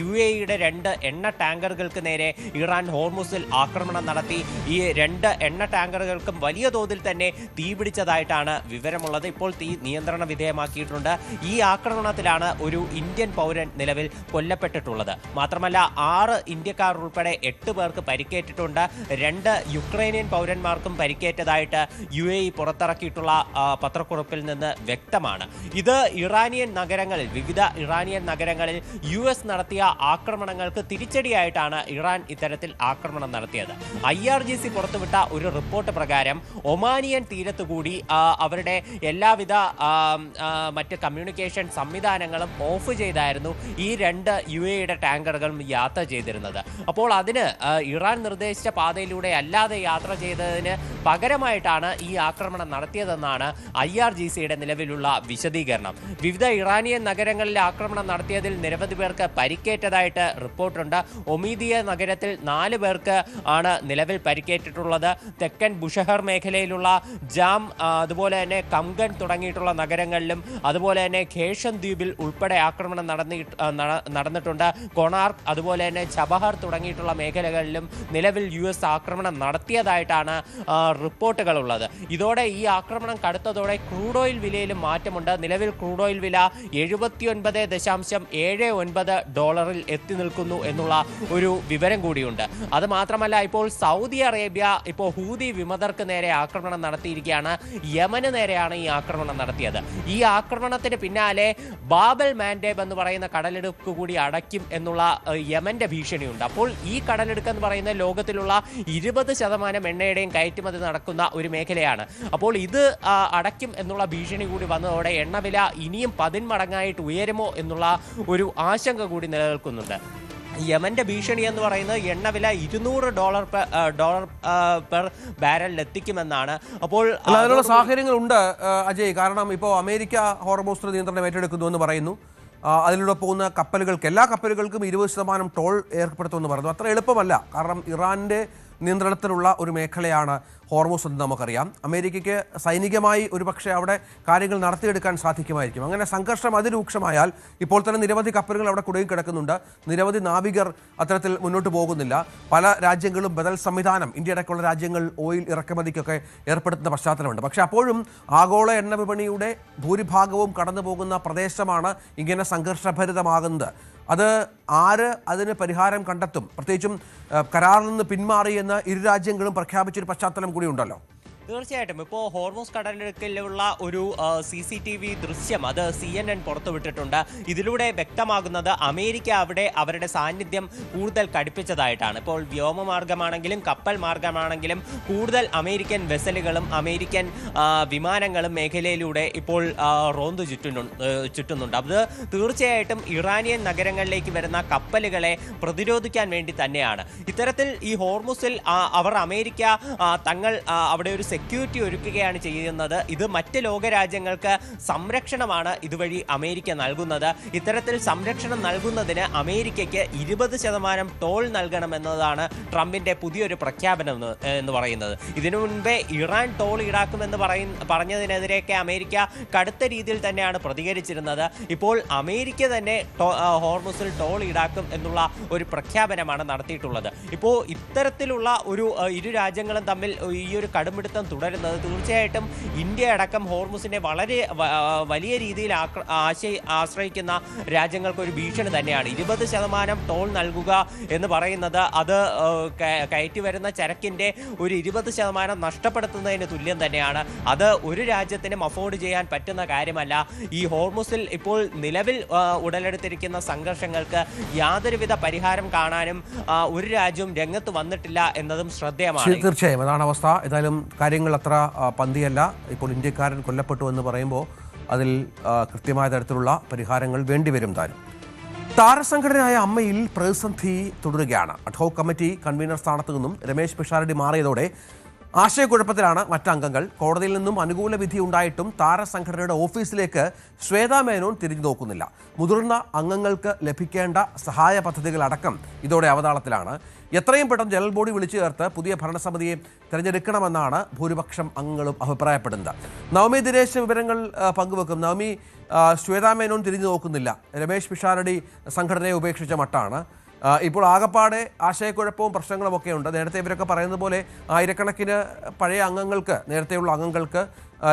D: UAE-യുടെ 2 എണ്ണ ടാങ്കറുകൾക്ക് നേരെ ഇറാൻ ഹോർമുസിൽ ആക്രമണം നടത്തി. ഈ 2 എണ്ണ ടാങ്കറുകൾക്കും വലിയ തോതിൽ തന്നെ തീപിടിച്ചതായിട്ടാണ് വിവരമുള്ളത്. ഇപ്പോൾ തീ നിയന്ത്രണ വിധേയമാക്കിയിട്ടുണ്ട്. ഈ ആക്രമണത്തിലാണ് ഒരു ഇന്ത്യൻ പൗരൻ നിലവിൽ കൊല്ലപ്പെട്ടിട്ടുള്ളത്. മാത്രമല്ല 6 ഇന്ത്യക്കാർ ഉൾപ്പെടെ 8 പേർക്ക് പരിക്കേറ്റിട്ടുണ്ട്. 2 യുക്രൈനിയൻ പൗരന്മാർക്കും പരിക്കേറ്റതായിട്ട് UAE പുറത്തിറക്കിയിട്ടുള്ള പത്രക്കുറിപ്പിൽ നിന്ന് വ്യക്തമാണ്. ഇത് വിവിധ ഇറാനിയൻ നഗരങ്ങളിൽ US നടത്തിയ ആക്രമണങ്ങൾക്ക് തിരിച്ചടിയായിട്ടാണ് ഇറാൻ ഇത്തരത്തിൽ ആക്രമണം നടത്തിയത്. IRGC പുറത്തുവിട്ട ഒരു റിപ്പോർട്ട് പ്രകാരം ഒമാനിയൻ തീരത്തുകൂടി അവരുടെ എല്ലാവിധ മറ്റ് കമ്മ്യൂണിക്കേഷൻ സംവിധാനങ്ങളും ഓഫ് ചെയ്തായിരുന്നു ഈ 2 UAE-യുടെ ടാങ്കറുകളും യാത്ര ചെയ്തിരുന്നത്. അപ്പോൾ അതിന് ഇറാൻ നിർദ്ദേശിച്ച പാതയിലൂടെ അല്ലാതെ യാത്ര ചെയ്തതിന് പകരമായിട്ടാണ് ഈ ആക്രമണം നടത്തിയതെന്നാണ് IRGC-യുടെ നിലവിലുള്ള വിശദീകരണം. വിവിധ ഇറാനിയൻ നഗരങ്ങളിൽ ആക്രമണം നടത്തിയതിൽ നിരവധി പേർക്ക് പരിക്കേറ്റതായിട്ട് റിപ്പോർട്ടുണ്ട്. ഒമീദിയ നഗരത്തിൽ 4 പേർക്ക് ആണ് നിലവിൽ പരിക്കേറ്റിട്ടുള്ളത്. തെക്കൻ ബുഷഹർ മേഖലയിലുള്ള ജാം, അതുപോലെ തന്നെ കംഗൻ തുടങ്ങിയിട്ടുള്ള നഗരങ്ങളിലും, അതുപോലെ തന്നെ ഖേഷൻ ദ്വീപിൽ ഉൾപ്പെടെ ആക്രമണം നടന്നിട്ടുണ്ട്. കൊണാർക്ക്, അതുപോലെ തന്നെ ചബഹർ തുടങ്ങിയിട്ടുള്ള മേഖലകളിലും നിലവിൽ US ആക്രമണം നടത്തിയതായിട്ടാണ് റിപ്പോർട്ടുകളുള്ളത്. ഇതോടെ ഈ ആക്രമണം കടുത്തതോടെ ക്രൂഡ് ഓയിൽ വിലയിലും മാറ്റമുണ്ട്. നിലവിൽ ക്രൂഡ് ഓയിൽ വില $79.79 എത്തി നിൽക്കുന്നു എന്നുള്ള ഒരു വിവരം കൂടിയുണ്ട്. അത് മാത്രമല്ല, ഇപ്പോൾ സൗദി അറേബ്യ ഹൂതി വിമതർക്ക് നേരെ ആക്രമണം നടത്തിയിരിക്കുകയാണ്. യമന് നേരെയാണ് ഈ ആക്രമണം നടത്തിയത്. ഈ ആക്രമണത്തിന് പിന്നാലെ ബാബൽ മാൻഡേബ് എന്ന് പറയുന്ന കടലിടുക്ക് കൂടി അടയ്ക്കും എന്നുള്ള യമന്റെ ഭീഷണിയുണ്ട്. അപ്പോൾ ഈ കടലിടുക്ക് എന്ന് പറയുന്ന ലോകത്തിലുള്ള 20% എണ്ണയുടെയും കയറ്റുമതി നടക്കുന്ന ഒരു മേഖലയാണ്. അപ്പോൾ ഇത് അടയ്ക്കും എന്നുള്ള ഭീഷണി കൂടി വന്നതോടെ എണ്ണവില ഇനിയും 10 മടങ്ങായിട്ട് ഉയരുമോ എന്നുള്ള ഒരു ആശങ്ക കൂടി നിലനിൽക്കുന്നുണ്ട്. യമന്റെ ഭീഷണി എന്ന് പറയുന്നത് എണ്ണവില $200 പെർ ബാരലിൽ എത്തിക്കുമെന്നാണ്. അപ്പോൾ
A: അതിനുള്ള സാഹചര്യങ്ങളുണ്ട് അജയ്. കാരണം ഇപ്പോൾ അമേരിക്ക ഹോർമുസിന് നിയന്ത്രണം ഏറ്റെടുക്കുന്നു എന്ന് പറയുന്നു. അതിലൂടെ പോകുന്ന എല്ലാ കപ്പലുകൾക്കും 20% ടോൾ ഏർപ്പെടുത്തുമെന്ന് പറയുന്നു. അത്ര എളുപ്പമല്ല. കാരണം ഇറാന്റെ നിയന്ത്രണത്തിലുള്ള ഒരു മേഖലയാണ് ഹോർമുസ് എന്ന് നമുക്കറിയാം. അമേരിക്കയ്ക്ക് സൈനികമായി ഒരുപക്ഷെ അവിടെ കാര്യങ്ങൾ നടത്തിയെടുക്കാൻ സാധിക്കുമായിരിക്കും. അങ്ങനെ സംഘർഷം അതിരൂക്ഷമായാൽ ഇപ്പോൾ തന്നെ നിരവധി കപ്പലുകൾ അവിടെ കുടുങ്ങിക്കിടക്കുന്നുണ്ട്. നിരവധി നാവികർ അത്തരത്തിൽ മുന്നോട്ട് പോകുന്നില്ല. പല രാജ്യങ്ങളും ബദൽ സംവിധാനം, ഇന്ത്യ അടക്കമുള്ള രാജ്യങ്ങൾ ഓയിൽ ഇറക്കുമതിക്കൊക്കെ ഏർപ്പെടുത്തുന്ന പശ്ചാത്തലമുണ്ട്. പക്ഷേ അപ്പോഴും ആഗോള എണ്ണ വിപണിയുടെ ഭൂരിഭാഗവും കടന്നു പോകുന്ന പ്രദേശമാണ് ഇങ്ങനെ സംഘർഷഭരിതമാകുന്നത്. ആര് അതിന് പരിഹാരം കണ്ടെത്തും? പ്രത്യേകിച്ചും കരാറിൽ നിന്ന് പിന്മാറിയെന്ന് ഇരു രാജ്യങ്ങളും പ്രഖ്യാപിച്ചൊരു പശ്ചാത്തലം കൂടി ഉണ്ടല്ലോ.
D: തീർച്ചയായിട്ടും ഇപ്പോൾ ഹോർമുസ് കടലിടുക്കിലുള്ള ഒരു CCTV ദൃശ്യം അത് CNN പുറത്തുവിട്ടിട്ടുണ്ട്. ഇതിലൂടെ വ്യക്തമാകുന്നത് അമേരിക്ക അവിടെ അവരുടെ സാന്നിധ്യം കൂടുതൽ കടുപ്പിച്ചതായിട്ടാണ്. ഇപ്പോൾ വ്യോമമാർഗമാണെങ്കിലും കപ്പൽ മാർഗമാണെങ്കിലും കൂടുതൽ അമേരിക്കൻ വെസലുകളും അമേരിക്കൻ വിമാനങ്ങളും മേഖലയിലൂടെ ഇപ്പോൾ റോന്തു ചുറ്റുന്നുണ്ട്. അത് തീർച്ചയായിട്ടും ഇറാനിയൻ നഗരങ്ങളിലേക്ക് വരുന്ന കപ്പലുകളെ പ്രതിരോധിക്കാൻ വേണ്ടി തന്നെയാണ്. ഇത്തരത്തിൽ ഈ ഹോർമുസിൽ അമേരിക്ക തങ്ങൾ അവിടെ ഒരു സെക്യൂരിറ്റി ഒരുക്കുകയാണ് ചെയ്യുന്നത്. ഇത് മറ്റ് ലോകരാജ്യങ്ങൾക്ക് സംരക്ഷണമാണ് ഇതുവഴി അമേരിക്ക നൽകുന്നത്. ഇത്തരത്തിൽ സംരക്ഷണം നൽകുന്നതിന് അമേരിക്കയ്ക്ക് 20% ടോൾ നൽകണമെന്നതാണ് ട്രംപിന്റെ പുതിയൊരു പ്രഖ്യാപനം എന്ന് പറയുന്നത്. ഇതിനു മുൻപേ ഇറാൻ ടോൾ ഈടാക്കുമെന്ന് പറഞ്ഞതിനെതിരെയൊക്കെ അമേരിക്ക കടുത്ത രീതിയിൽ തന്നെയാണ് പ്രതികരിച്ചിരുന്നത്. ഇപ്പോൾ അമേരിക്ക തന്നെ ഹോർമുസിൽ ടോൾ ഈടാക്കും എന്നുള്ള ഒരു പ്രഖ്യാപനമാണ് നടത്തിയിട്ടുള്ളത്. ഇപ്പോൾ ഇത്തരത്തിലുള്ള ഇരു രാജ്യങ്ങളും തമ്മിൽ ഈ ഒരു കടുംപിടുത്തം തുടരുന്നത് തീർച്ചയായിട്ടും ഇന്ത്യ അടക്കം ഹോർമുസിനെ വളരെ വലിയ രീതിയിൽ ആശ്രയിക്കുന്ന രാജ്യങ്ങൾക്ക് ഒരു ഭീഷണി തന്നെയാണ്. 20% ടോൾ നൽകുക എന്ന് പറയുന്നത് അത് കയറ്റി വരുന്ന ചരക്കിൻ്റെ ഒരു 20% നഷ്ടപ്പെടുത്തുന്നതിന് തുല്യം തന്നെയാണ്. അത് ഒരു രാജ്യത്തിനും അഫോർഡ് ചെയ്യാൻ പറ്റുന്ന കാര്യമല്ല. ഈ ഹോർമുസിൽ ഇപ്പോൾ നിലവിൽ ഉടലെടുത്തിരിക്കുന്ന സംഘർഷങ്ങൾക്ക് യാതൊരുവിധ പരിഹാരം കാണാനും ഒരു രാജ്യവും രംഗത്ത് വന്നിട്ടില്ല എന്നതും ശ്രദ്ധേയമാണ്.
A: തീർച്ചയായും അതാണ് അവസ്ഥ. ഏതായാലും കാര്യങ്ങൾ അത്ര പന്തിയല്ല. ഇപ്പോൾ ഇന്ത്യക്കാരൻ കൊല്ലപ്പെട്ടു എന്ന് പറയുമ്പോൾ അതിൽ കൃത്യമായ തരത്തിലുള്ള പരിഹാരങ്ങൾ വേണ്ടിവരും താനും. താരസംഘടനയായ അമ്മയിൽ പ്രതിസന്ധി തുടരുകയാണ്. അഡ്ഹോക് കമ്മിറ്റി കൺവീനർ സ്ഥാനത്തു നിന്നും രമേശ് പിഷാരടി മാറിയതോടെ ആശയക്കുഴപ്പത്തിലാണ് മറ്റംഗങ്ങൾ. കോടതിയിൽ നിന്നും അനുകൂല വിധി ഉണ്ടായിട്ടും താരസംഘടനയുടെ ഓഫീസിലേക്ക് ശ്വേതാ മേനോൻ തിരിഞ്ഞു നോക്കുന്നില്ല. മുതിർന്ന അംഗങ്ങൾക്ക് ലഭിക്കേണ്ട സഹായ പദ്ധതികളടക്കം ഇതോടെ അവതാളത്തിലാണ്. എത്രയും പെട്ടെന്ന് ജനറൽ ബോഡി വിളിച്ചു ചേർത്ത് പുതിയ ഭരണസമിതിയെ തിരഞ്ഞെടുക്കണമെന്നാണ് ഭൂരിപക്ഷം അംഗങ്ങളും അഭിപ്രായപ്പെടുന്നത്. നവമി ദിനേശ് വിവരങ്ങൾ പങ്കുവെക്കും. നവമി, ശ്വേതാ മേനോൻ തിരിഞ്ഞു നോക്കുന്നില്ല, രമേശ് പിഷാരടി സംഘടനയെ ഉപേക്ഷിച്ച മട്ടാണ്. ഇപ്പോൾ ആകപ്പാടെ ആശയക്കുഴപ്പവും പ്രശ്നങ്ങളുമൊക്കെ ഉണ്ട്. നേരത്തെ ഇവരൊക്കെ പറയുന്നത് പോലെ ആയിരക്കണക്കിന് പഴയ അംഗങ്ങൾക്ക്, നേരത്തെയുള്ള അംഗങ്ങൾക്ക്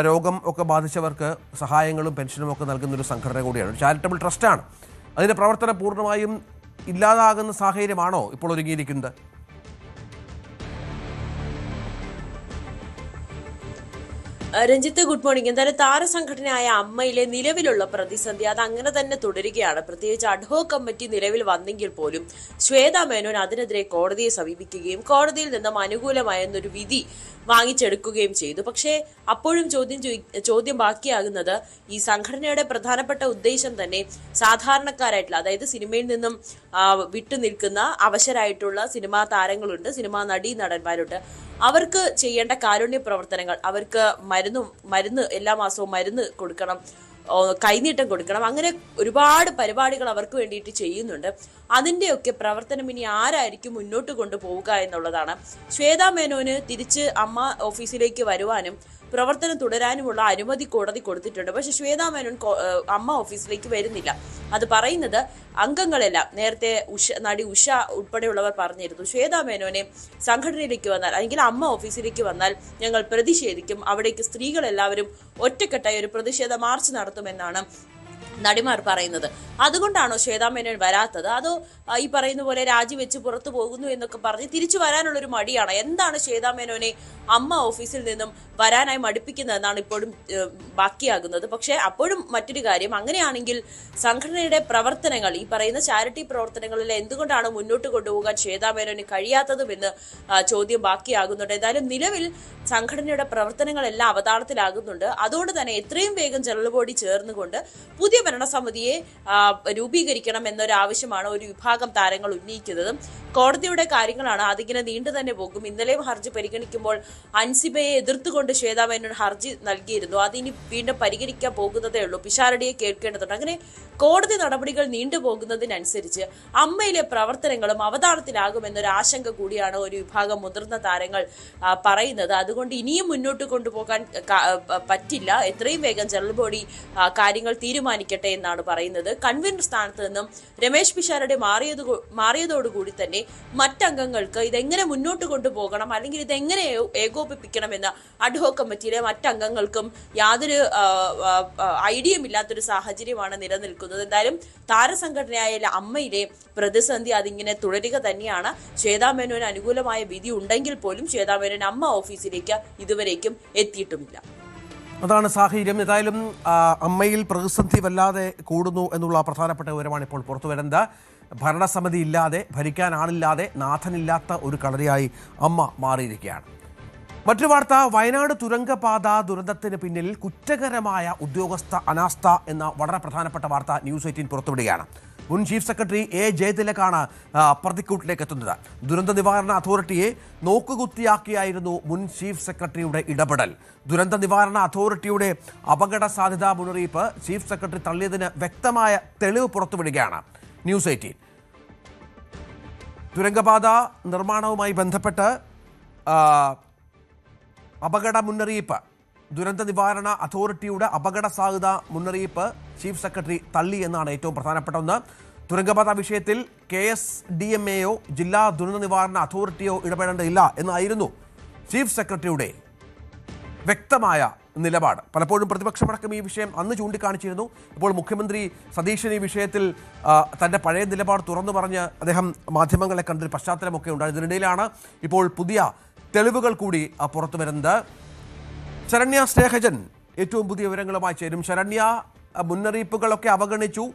A: രോഗം ഒക്കെ ബാധിച്ചവർക്ക് സഹായങ്ങളും പെൻഷനും ഒക്കെ നൽകുന്നൊരു സംഘടന കൂടിയാണ്. ഒരു ചാരിറ്റബിൾ ട്രസ്റ്റാണ്. അതിൻ്റെ പ്രവർത്തനം പൂർണ്ണമായും ഇല്ലാതാകുന്ന സാഹചര്യമാണോ ഇപ്പോൾ ഒരുങ്ങിയിരിക്കുന്നത്?
E: Ranjith, good morning. എന്തായാലും താരസംഘടനയായ അമ്മയിലെ നിലവിലുള്ള പ്രതിസന്ധി അത് അങ്ങനെ തന്നെ തുടരുകയാണ്. പ്രത്യേകിച്ച് അഡ്ഹോക് കമ്മിറ്റി നിലവിൽ വന്നെങ്കിൽ പോലും ശ്വേതാ മേനോൻ അതിനെതിരെ കോടതിയെ സമീപിക്കുകയും കോടതിയിൽ നിന്നും അനുകൂലമായെന്നൊരു വിധി വാങ്ങിച്ചെടുക്കുകയും ചെയ്തു. പക്ഷേ അപ്പോഴും ചോദ്യം ബാക്കിയാകുന്നത് ഈ സംഘടനയുടെ പ്രധാനപ്പെട്ട ഉദ്ദേശം തന്നെ സാധാരണക്കാരായിട്ടുള്ള, അതായത് സിനിമയിൽ നിന്നും വിട്ടുനിൽക്കുന്ന അവശരായിട്ടുള്ള സിനിമാ താരങ്ങളുണ്ട്, സിനിമാ നടന്മാരുണ്ട്. അവർക്ക് ചെയ്യേണ്ട കാരുണ്യ പ്രവർത്തനങ്ങൾ, അവർക്ക് മരുന്ന് എല്ലാ മാസവും മരുന്ന് കൊടുക്കണം, കൈനീട്ടം കൊടുക്കണം, അങ്ങനെ ഒരുപാട് പരിപാടികൾ അവർക്ക് വേണ്ടിയിട്ട് ചെയ്യുന്നുണ്ട്. അതിൻ്റെയൊക്കെ പ്രവർത്തനം ഇനി ആരായിരിക്കും മുന്നോട്ട് കൊണ്ടുപോവുക എന്നുള്ളതാണ്. ശ്വേതാ മേനോന് തിരിച്ച് അമ്മ ഓഫീസിലേക്ക് വരുവാനും പ്രവർത്തനം തുടരാനുമുള്ള അനുമതി കോടതി കൊടുത്തിട്ടുണ്ട്. പക്ഷെ ശ്വേതാ മേനോൻ അമ്മ ഓഫീസിലേക്ക് വരുന്നില്ല. അത് പറയുന്നത് അംഗങ്ങളെല്ലാം, നേരത്തെ നടി ഉഷ ഉൾപ്പെടെയുള്ളവർ പറഞ്ഞിരുന്നു, ശ്വേതാ മേനോനെ സംഘടനയിലേക്ക് വന്നാൽ അല്ലെങ്കിൽ അമ്മ ഓഫീസിലേക്ക് വന്നാൽ ഞങ്ങൾ പ്രതിഷേധിക്കും, അവിടേക്ക് സ്ത്രീകളെല്ലാവരും ഒറ്റക്കെട്ടായി ഒരു പ്രതിഷേധ മാർച്ച് നടത്തുമെന്നാണ് നടിമാർ പറയുന്നത്. അതുകൊണ്ടാണോ ശ്വേതാ മേനോൻ വരാത്തത്? അതോ ഈ പറയുന്ന പോലെ രാജിവെച്ച് പുറത്തു പോകുന്നു എന്നൊക്കെ പറഞ്ഞ് തിരിച്ചു വരാനുള്ളൊരു മടിയാണ്? എന്താണ് ശ്വേതാ മേനോനെ അമ്മ ഓഫീസിൽ നിന്നും വരാനായി മടുപ്പിക്കുന്നതെന്നാണ് ഇപ്പോഴും ബാക്കിയാകുന്നത്. പക്ഷേ അപ്പോഴും മറ്റൊരു കാര്യം, അങ്ങനെയാണെങ്കിൽ സംഘടനയുടെ പ്രവർത്തനങ്ങൾ, ഈ പറയുന്ന ചാരിറ്റി പ്രവർത്തനങ്ങളിൽ എന്തുകൊണ്ടാണ് മുന്നോട്ട് കൊണ്ടുപോകാൻ ശ്വേതാ മേനോന് കഴിയാത്തതുമെന്ന് ചോദ്യം ബാക്കിയാകുന്നുണ്ട്. എന്തായാലും നിലവിൽ സംഘടനയുടെ പ്രവർത്തനങ്ങളെല്ലാം അവതാളത്തിലാകുന്നുണ്ട്. അതുകൊണ്ട് തന്നെ എത്രയും വേഗം ജനറൽ ബോഡി ചേർന്നുകൊണ്ട് പുതിയ ഭരണസമിതിയെ രൂപീകരിക്കണം എന്നൊരാവശ്യമാണ് ഒരു വിഭാഗം താരങ്ങൾ ഉന്നയിക്കുന്നത്. കോടതിയുടെ കാര്യങ്ങളാണ്, അതിങ്ങനെ നീണ്ടു തന്നെ പോകും. ഇന്നലെയും ഹർജി പരിഗണിക്കുമ്പോൾ അൻസിബയെ എതിർത്തുകൊണ്ട് ശ്വേതാ മേനോൻ ഹർജി നൽകിയിരുന്നു. അതിനി വീണ്ടും പരിഗണിക്കാൻ പോകുന്നതേ ഉള്ളൂ. പിഷാരടിയെ കേൾക്കേണ്ടതുണ്ട്. അങ്ങനെ കോടതി നടപടികൾ നീണ്ടുപോകുന്നതിനനുസരിച്ച് അമ്മയിലെ പ്രവർത്തനങ്ങളും അവതാളത്തിലാകുമെന്നൊരു ആശങ്ക കൂടിയാണ് ഒരു വിഭാഗം മുതിർന്ന താരങ്ങൾ പറയുന്നത്. അതുകൊണ്ട് ഇനിയും മുന്നോട്ട് കൊണ്ടുപോകാൻ പറ്റില്ല. എത്രയും വേഗം ജനറൽ ബോഡി കാര്യങ്ങൾ തീരുമാനിക്കട്ടെ എന്നാണ് പറയുന്നത്. കൺവീനർ സ്ഥാനത്ത് നിന്നും രമേശ് പിഷാരടി മാറിയതോടുകൂടി തന്നെ മറ്റംഗങ്ങൾക്ക് ഇതെങ്ങനെ മുന്നോട്ട് കൊണ്ടുപോകണം, അല്ലെങ്കിൽ ഇതെങ്ങനെ ഏകോപിപ്പിക്കണമെന്ന് അഡ്ഹോക് കമ്മിറ്റിയിലെ മറ്റംഗങ്ങൾക്കും യാതൊരു ഐഡിയയും ഇല്ലാത്തൊരു സാഹചര്യമാണ് നിലനിൽക്കുന്നത്. എന്തായാലും താരസംഘടനയായ അമ്മയിലെ പ്രതിസന്ധി അതിങ്ങനെ തുടരുക തന്നെയാണ്. ശ്വേതാ മേനോന് അനുകൂലമായ വിധി ഉണ്ടെങ്കിൽ പോലും ശ്വേതാ മേനോൻ അമ്മ ഓഫീസിലേക്ക് ഇതുവരേക്കും എത്തിയിട്ടുമില്ല.
A: അതാണ് സാഹചര്യം. ഏതായാലും അമ്മയിൽ പ്രതിസന്ധി വല്ലാതെ കൂടുന്നു എന്നുള്ള പ്രധാനപ്പെട്ട വിവരമാണ് ഇപ്പോൾ പുറത്തു വരുന്നത്. ഭരണസമിതി ഇല്ലാതെ, ഭരിക്കാൻ ആളില്ലാതെ, നാഥനില്ലാത്ത ഒരു കളരിയായി അമ്മ മാറിയിരിക്കുകയാണ്. മറ്റു വാർത്ത, വയനാട് തുരങ്കപാത ദുരന്തത്തിന് പിന്നിൽ കുറ്റകരമായ ഉദ്യോഗസ്ഥ അനാസ്ഥ എന്ന വളരെ പ്രധാനപ്പെട്ട വാർത്ത ന്യൂസ് 18 പുറത്തുവിടുകയാണ്. മുൻ ചീഫ് സെക്രട്ടറി എ ജയതിലകാണ് പ്രതിക്കൂട്ടിലേക്ക് എത്തുന്നത്. ദുരന്ത നിവാരണ അതോറിറ്റിയെ നോക്കുകുത്തിയാക്കിയായിരുന്നു മുൻ ചീഫ് സെക്രട്ടറിയുടെ ഇടപെടൽ. ദുരന്ത നിവാരണ അതോറിറ്റിയുടെ അപകട സാധ്യതാ മുന്നറിയിപ്പ് ചീഫ് സെക്രട്ടറി തള്ളിയതിന് വ്യക്തമായ തെളിവ് പുറത്തുവിടുകയാണ് ന്യൂസ് 18. തുരങ്കപാത നിർമ്മാണവുമായി ബന്ധപ്പെട്ട് അപകട മുന്നറിയിപ്പ്, ദുരന്ത നിവാരണ അതോറിറ്റിയുടെ അപകട സാധ്യത മുന്നറിയിപ്പ് ചീഫ് സെക്രട്ടറി തള്ളി എന്നാണ് ഏറ്റവും പ്രധാനപ്പെട്ട ഒന്ന്. തുരങ്കപാത വിഷയത്തിൽ KSDMAയോ ജില്ലാ ദുരന്ത നിവാരണ അതോറിറ്റിയോ ഇടപെടേണ്ടതില്ല എന്നായിരുന്നു ചീഫ് സെക്രട്ടറിയുടെ വ്യക്തമായ നിലപാട്. പലപ്പോഴും പ്രതിപക്ഷമടക്കം ഈ വിഷയം അന്ന് ചൂണ്ടിക്കാണിച്ചിരുന്നു. ഇപ്പോൾ മുഖ്യമന്ത്രി സതീശൻ ഈ വിഷയത്തിൽ തൻ്റെ പഴയ നിലപാട് തുറന്നു പറഞ്ഞ് അദ്ദേഹം മാധ്യമങ്ങളെ കണ്ടൊരു പശ്ചാത്തലമൊക്കെ ഉണ്ടായത്. ഇതിനിടയിലാണ് ഇപ്പോൾ പുതിയ തെളിവുകൾ കൂടി പുറത്തു വരുന്നത്. ശരണ്യ സ്നേഹജൻ ഏറ്റവും പുതിയ വിവരങ്ങളുമായി ചേരും. ശരണ്യ, മുന്നറിയിപ്പുകളൊക്കെ അവഗണിച്ചു,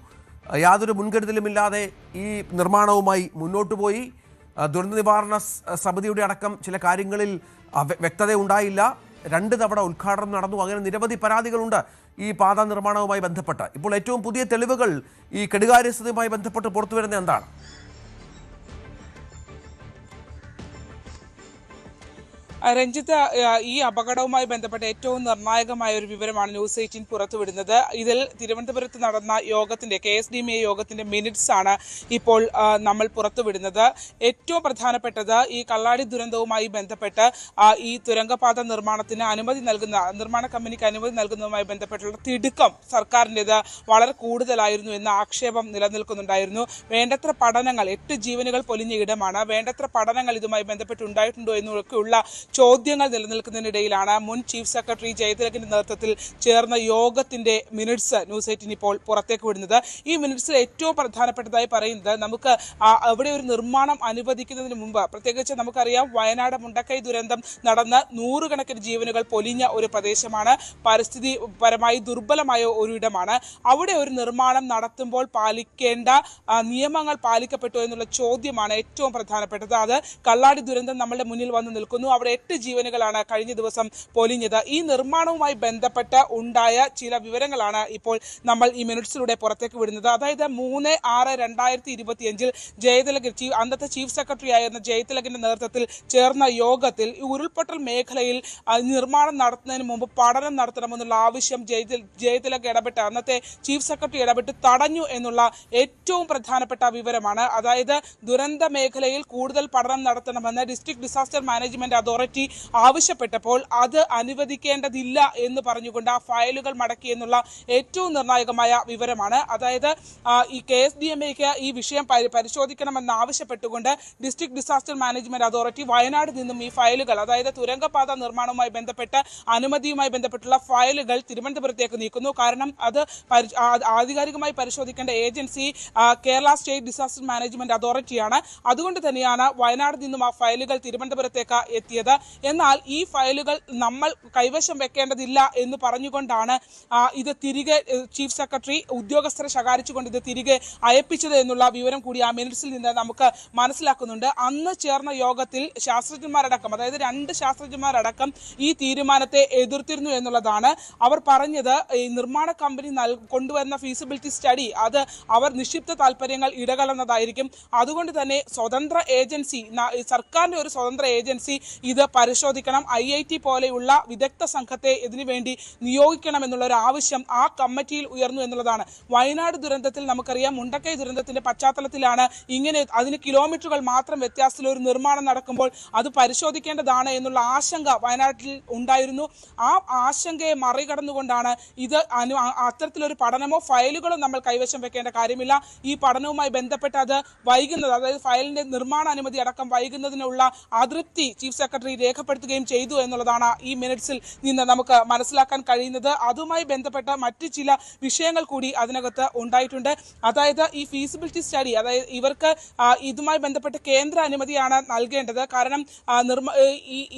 A: യാതൊരു മുൻകരുതലുമില്ലാതെ ഈ നിർമ്മാണവുമായി മുന്നോട്ട് പോയി. ദുരന്ത നിവാരണ സമിതിയുടെ അടക്കം ചില കാര്യങ്ങളിൽ വ്യക്തത ഉണ്ടായില്ല. 2 തവണ ഉദ്ഘാടനം നടന്നു. അങ്ങനെ നിരവധി പരാതികളുണ്ട് ഈ പാത നിർമ്മാണവുമായി ബന്ധപ്പെട്ട്. ഇപ്പോൾ ഏറ്റവും പുതിയ തെളിവുകൾ ഈ കെടുകാര്യസ്ഥതയുമായി ബന്ധപ്പെട്ട് പുറത്തു വരുന്നത് എന്താണ്?
F: രഞ്ജിത്ത്, ഈ അപകടവുമായി ബന്ധപ്പെട്ട ഏറ്റവും നിർണായകമായ ഒരു വിവരമാണ് ന്യൂസ് 18 പുറത്തുവിടുന്നത്. ഇതിൽ തിരുവനന്തപുരത്ത് നടന്ന യോഗത്തിന്റെ KSDMA യോഗത്തിന്റെ മിനിറ്റ്സ് ആണ് ഇപ്പോൾ നമ്മൾ പുറത്തുവിടുന്നത്. ഏറ്റവും പ്രധാനപ്പെട്ടത് ഈ കള്ളാടി ദുരന്തവുമായി ബന്ധപ്പെട്ട് ഈ തുരങ്കപാത നിർമ്മാണത്തിന് നിർമ്മാണ കമ്പനിക്ക് അനുമതി നൽകുന്നതുമായി ബന്ധപ്പെട്ടുള്ള തിടുക്കം സർക്കാരിൻ്റെത് വളരെ കൂടുതലായിരുന്നു എന്ന ആക്ഷേപം നിലനിൽക്കുന്നുണ്ടായിരുന്നു. വേണ്ടത്ര പഠനങ്ങൾ, 8 ജീവനുകൾ പൊലിഞ്ഞ ഇടമാണ്, വേണ്ടത്ര പഠനങ്ങൾ ഇതുമായി ബന്ധപ്പെട്ടുണ്ടായിട്ടുണ്ടോ എന്നൊക്കെയുള്ള ചോദ്യങ്ങൾ നിലനിൽക്കുന്നതിനിടയിലാണ് മുൻ ചീഫ് സെക്രട്ടറി ജയതിലകിന്റെ നേതൃത്വത്തിൽ ചേർന്ന യോഗത്തിന്റെ മിനിറ്റ്സ് ന്യൂസ് 18 ഇപ്പോൾ പുറത്തേക്ക് വിടുന്നത്. ഈ മിനിറ്റ്സിൽ ഏറ്റവും പ്രധാനപ്പെട്ടതായി പറയുന്നത്, നമുക്ക് അവിടെ ഒരു നിർമ്മാണം അനുവദിക്കുന്നതിന് മുമ്പ്, പ്രത്യേകിച്ച് നമുക്കറിയാം വയനാട് മുണ്ടക്കൈ ദുരന്തം നടന്ന് 100 കണക്കിന് ജീവനുകൾ പൊലിഞ്ഞ ഒരു പ്രദേശമാണ്, പരിസ്ഥിതിപരമായി ദുർബലമായ ഒരു ഇടമാണ്. അവിടെ ഒരു നിർമ്മാണം നടത്തുമ്പോൾ പാലിക്കേണ്ട നിയമങ്ങൾ പാലിക്കപ്പെട്ടു എന്നുള്ള ചോദ്യമാണ് ഏറ്റവും പ്രധാനപ്പെട്ടത്. അത് കള്ളാടി ദുരന്തം നമ്മുടെ മുന്നിൽ വന്ന് നിൽക്കുന്നു. അവിടെ 8 ജീവനുകളാണ് കഴിഞ്ഞ ദിവസം പൊലിഞ്ഞത്. ഈ നിർമ്മാണവുമായി ബന്ധപ്പെട്ട് ഉണ്ടായ ചില വിവരങ്ങളാണ് ഇപ്പോൾ നമ്മൾ ഈ മിനിറ്റ്സിലൂടെ പുറത്തേക്ക് വിടുന്നത്. അതായത് 3/6/2025 ജയതിലക്, അന്നത്തെ ചീഫ് സെക്രട്ടറി ആയിരുന്ന ജയതിലകിന്റെ നേതൃത്വത്തിൽ ചേർന്ന യോഗത്തിൽ ഈ ഉരുൾപൊട്ടൽ മേഖലയിൽ നിർമ്മാണം നടത്തുന്നതിന് മുമ്പ് പഠനം നടത്തണമെന്നുള്ള ആവശ്യം ജയതിലക് ഇടപെട്ട്, അന്നത്തെ ചീഫ് സെക്രട്ടറി ഇടപെട്ട് തടഞ്ഞു എന്നുള്ള ഏറ്റവും പ്രധാനപ്പെട്ട വിവരമാണ്. അതായത് ദുരന്ത മേഖലയിൽ കൂടുതൽ പഠനം നടത്തണമെന്ന് ഡിസ്ട്രിക്ട് ഡിസാസ്റ്റർ മാനേജ്മെന്റ് അതോറിറ്റി ആവശ്യപ്പെട്ടപ്പോൾ അത് അനുവദിക്കേണ്ടതില്ല എന്ന് പറഞ്ഞുകൊണ്ട് ആ ഫയലുകൾ മടക്കി എന്നുള്ള ഏറ്റവും നിർണായകമായ വിവരമാണ്. അതായത് ഈ KSDMAക്ക് ഈ വിഷയം പരിശോധിക്കണമെന്ന് ആവശ്യപ്പെട്ടുകൊണ്ട് district disaster management authority Wayanad നിന്നും ഈ ഫയലുകൾ, അതായത് തുരങ്കപാത നിർമ്മാണവുമായി ബന്ധപ്പെട്ട് അനുമതിയുമായി ബന്ധപ്പെട്ടുള്ള ഫയലുകൾ തിരുവനന്തപുരത്തേക്ക് നീക്കുന്നു. കാരണം അത് ആധികാരികമായി പരിശോധിക്കേണ്ട agency Kerala state disaster management അതോറിറ്റിയാണ്. അതുകൊണ്ട് തന്നെയാണ് വയനാട് നിന്നും ആ ഫയലുകൾ തിരുവനന്തപുരത്തേക്ക് എത്തിയത്. എന്നാൽ ഈ ഫയലുകൾ നമ്മൾ കൈവശം വെക്കേണ്ടതില്ല എന്ന് പറഞ്ഞുകൊണ്ടാണ് ഇത് തിരികെ ചീഫ് സെക്രട്ടറി ഉദ്യോഗസ്ഥരെ ശകാരിച്ചുകൊണ്ട് ഇത് തിരികെ അയപ്പിച്ചത് എന്നുള്ള വിവരം കൂടി ആ മിനിറ്റ്സിൽ നിന്ന് നമുക്ക് മനസ്സിലാക്കുന്നുണ്ട്. അന്ന് ചേർന്ന യോഗത്തിൽ ശാസ്ത്രജ്ഞന്മാരടക്കം, അതായത് 2 ശാസ്ത്രജ്ഞന്മാരടക്കം ഈ തീരുമാനത്തെ എതിർത്തിരുന്നു എന്നുള്ളതാണ്. അവർ പറഞ്ഞത് ഈ നിർമ്മാണ കമ്പനി കൊണ്ടുവരുന്ന ഫീസിബിലിറ്റി സ്റ്റഡി അത് അവർ നിക്ഷിപ്ത താല്പര്യങ്ങൾ ഇടകലർന്നതായിരിക്കും. അതുകൊണ്ട് തന്നെ സ്വതന്ത്ര ഏജൻസി, സർക്കാരിന്റെ ഒരു സ്വതന്ത്ര ഏജൻസി ഇത് പരിശോധിക്കണം, IIT പോലെയുള്ള വിദഗ്ധ സംഘത്തെ ഇതിനുവേണ്ടി നിയോഗിക്കണം എന്നുള്ള ഒരു ആവശ്യം ആ കമ്മിറ്റിയിൽ ഉയർന്നു എന്നുള്ളതാണ്. വയനാട് ദുരന്തത്തിൽ നമുക്കറിയാം, മുണ്ടക്കൈ ദുരന്തത്തിന്റെ പശ്ചാത്തലത്തിലാണ് ഇങ്ങനെ അതിന് കിലോമീറ്ററുകൾ മാത്രം വ്യത്യാസത്തിൽ ഒരു നിർമ്മാണം നടക്കുമ്പോൾ അത് പരിശോധിക്കേണ്ടതാണ് എന്നുള്ള ആശങ്ക വയനാട്ടിൽ ഉണ്ടായിരുന്നു. ആ ആശങ്കയെ മറികടന്നുകൊണ്ടാണ് ഇത് അത്തരത്തിലൊരു പഠനമോ ഫയലുകളോ നമ്മൾ കൈവശം വെക്കേണ്ട കാര്യമില്ല. ഈ പഠനവുമായി ബന്ധപ്പെട്ട് അത് വൈകുന്നത്, അതായത് ഫയലിന്റെ നിർമ്മാണ അനുമതി അടക്കം വൈകുന്നതിനുള്ള അതൃപ്തി ചീഫ് സെക്രട്ടറി രേഖപ്പെടുത്തുകയും ചെയ്തു എന്നുള്ളതാണ് ഈ മിനിറ്റ്സിൽ നിന്ന് നമുക്ക് മനസ്സിലാക്കാൻ കഴിയുന്നത്. അതുമായി ബന്ധപ്പെട്ട മറ്റ് ചില വിഷയങ്ങൾ കൂടി അതിനകത്ത് ഉണ്ടായിട്ടുണ്ട്. അതായത് ഈ ഫീസിബിലിറ്റി സ്റ്റഡി, അതായത് ഇവർക്ക് ഇതുമായി ബന്ധപ്പെട്ട് കേന്ദ്ര അനുമതിയാണ് നൽകേണ്ടത്. കാരണം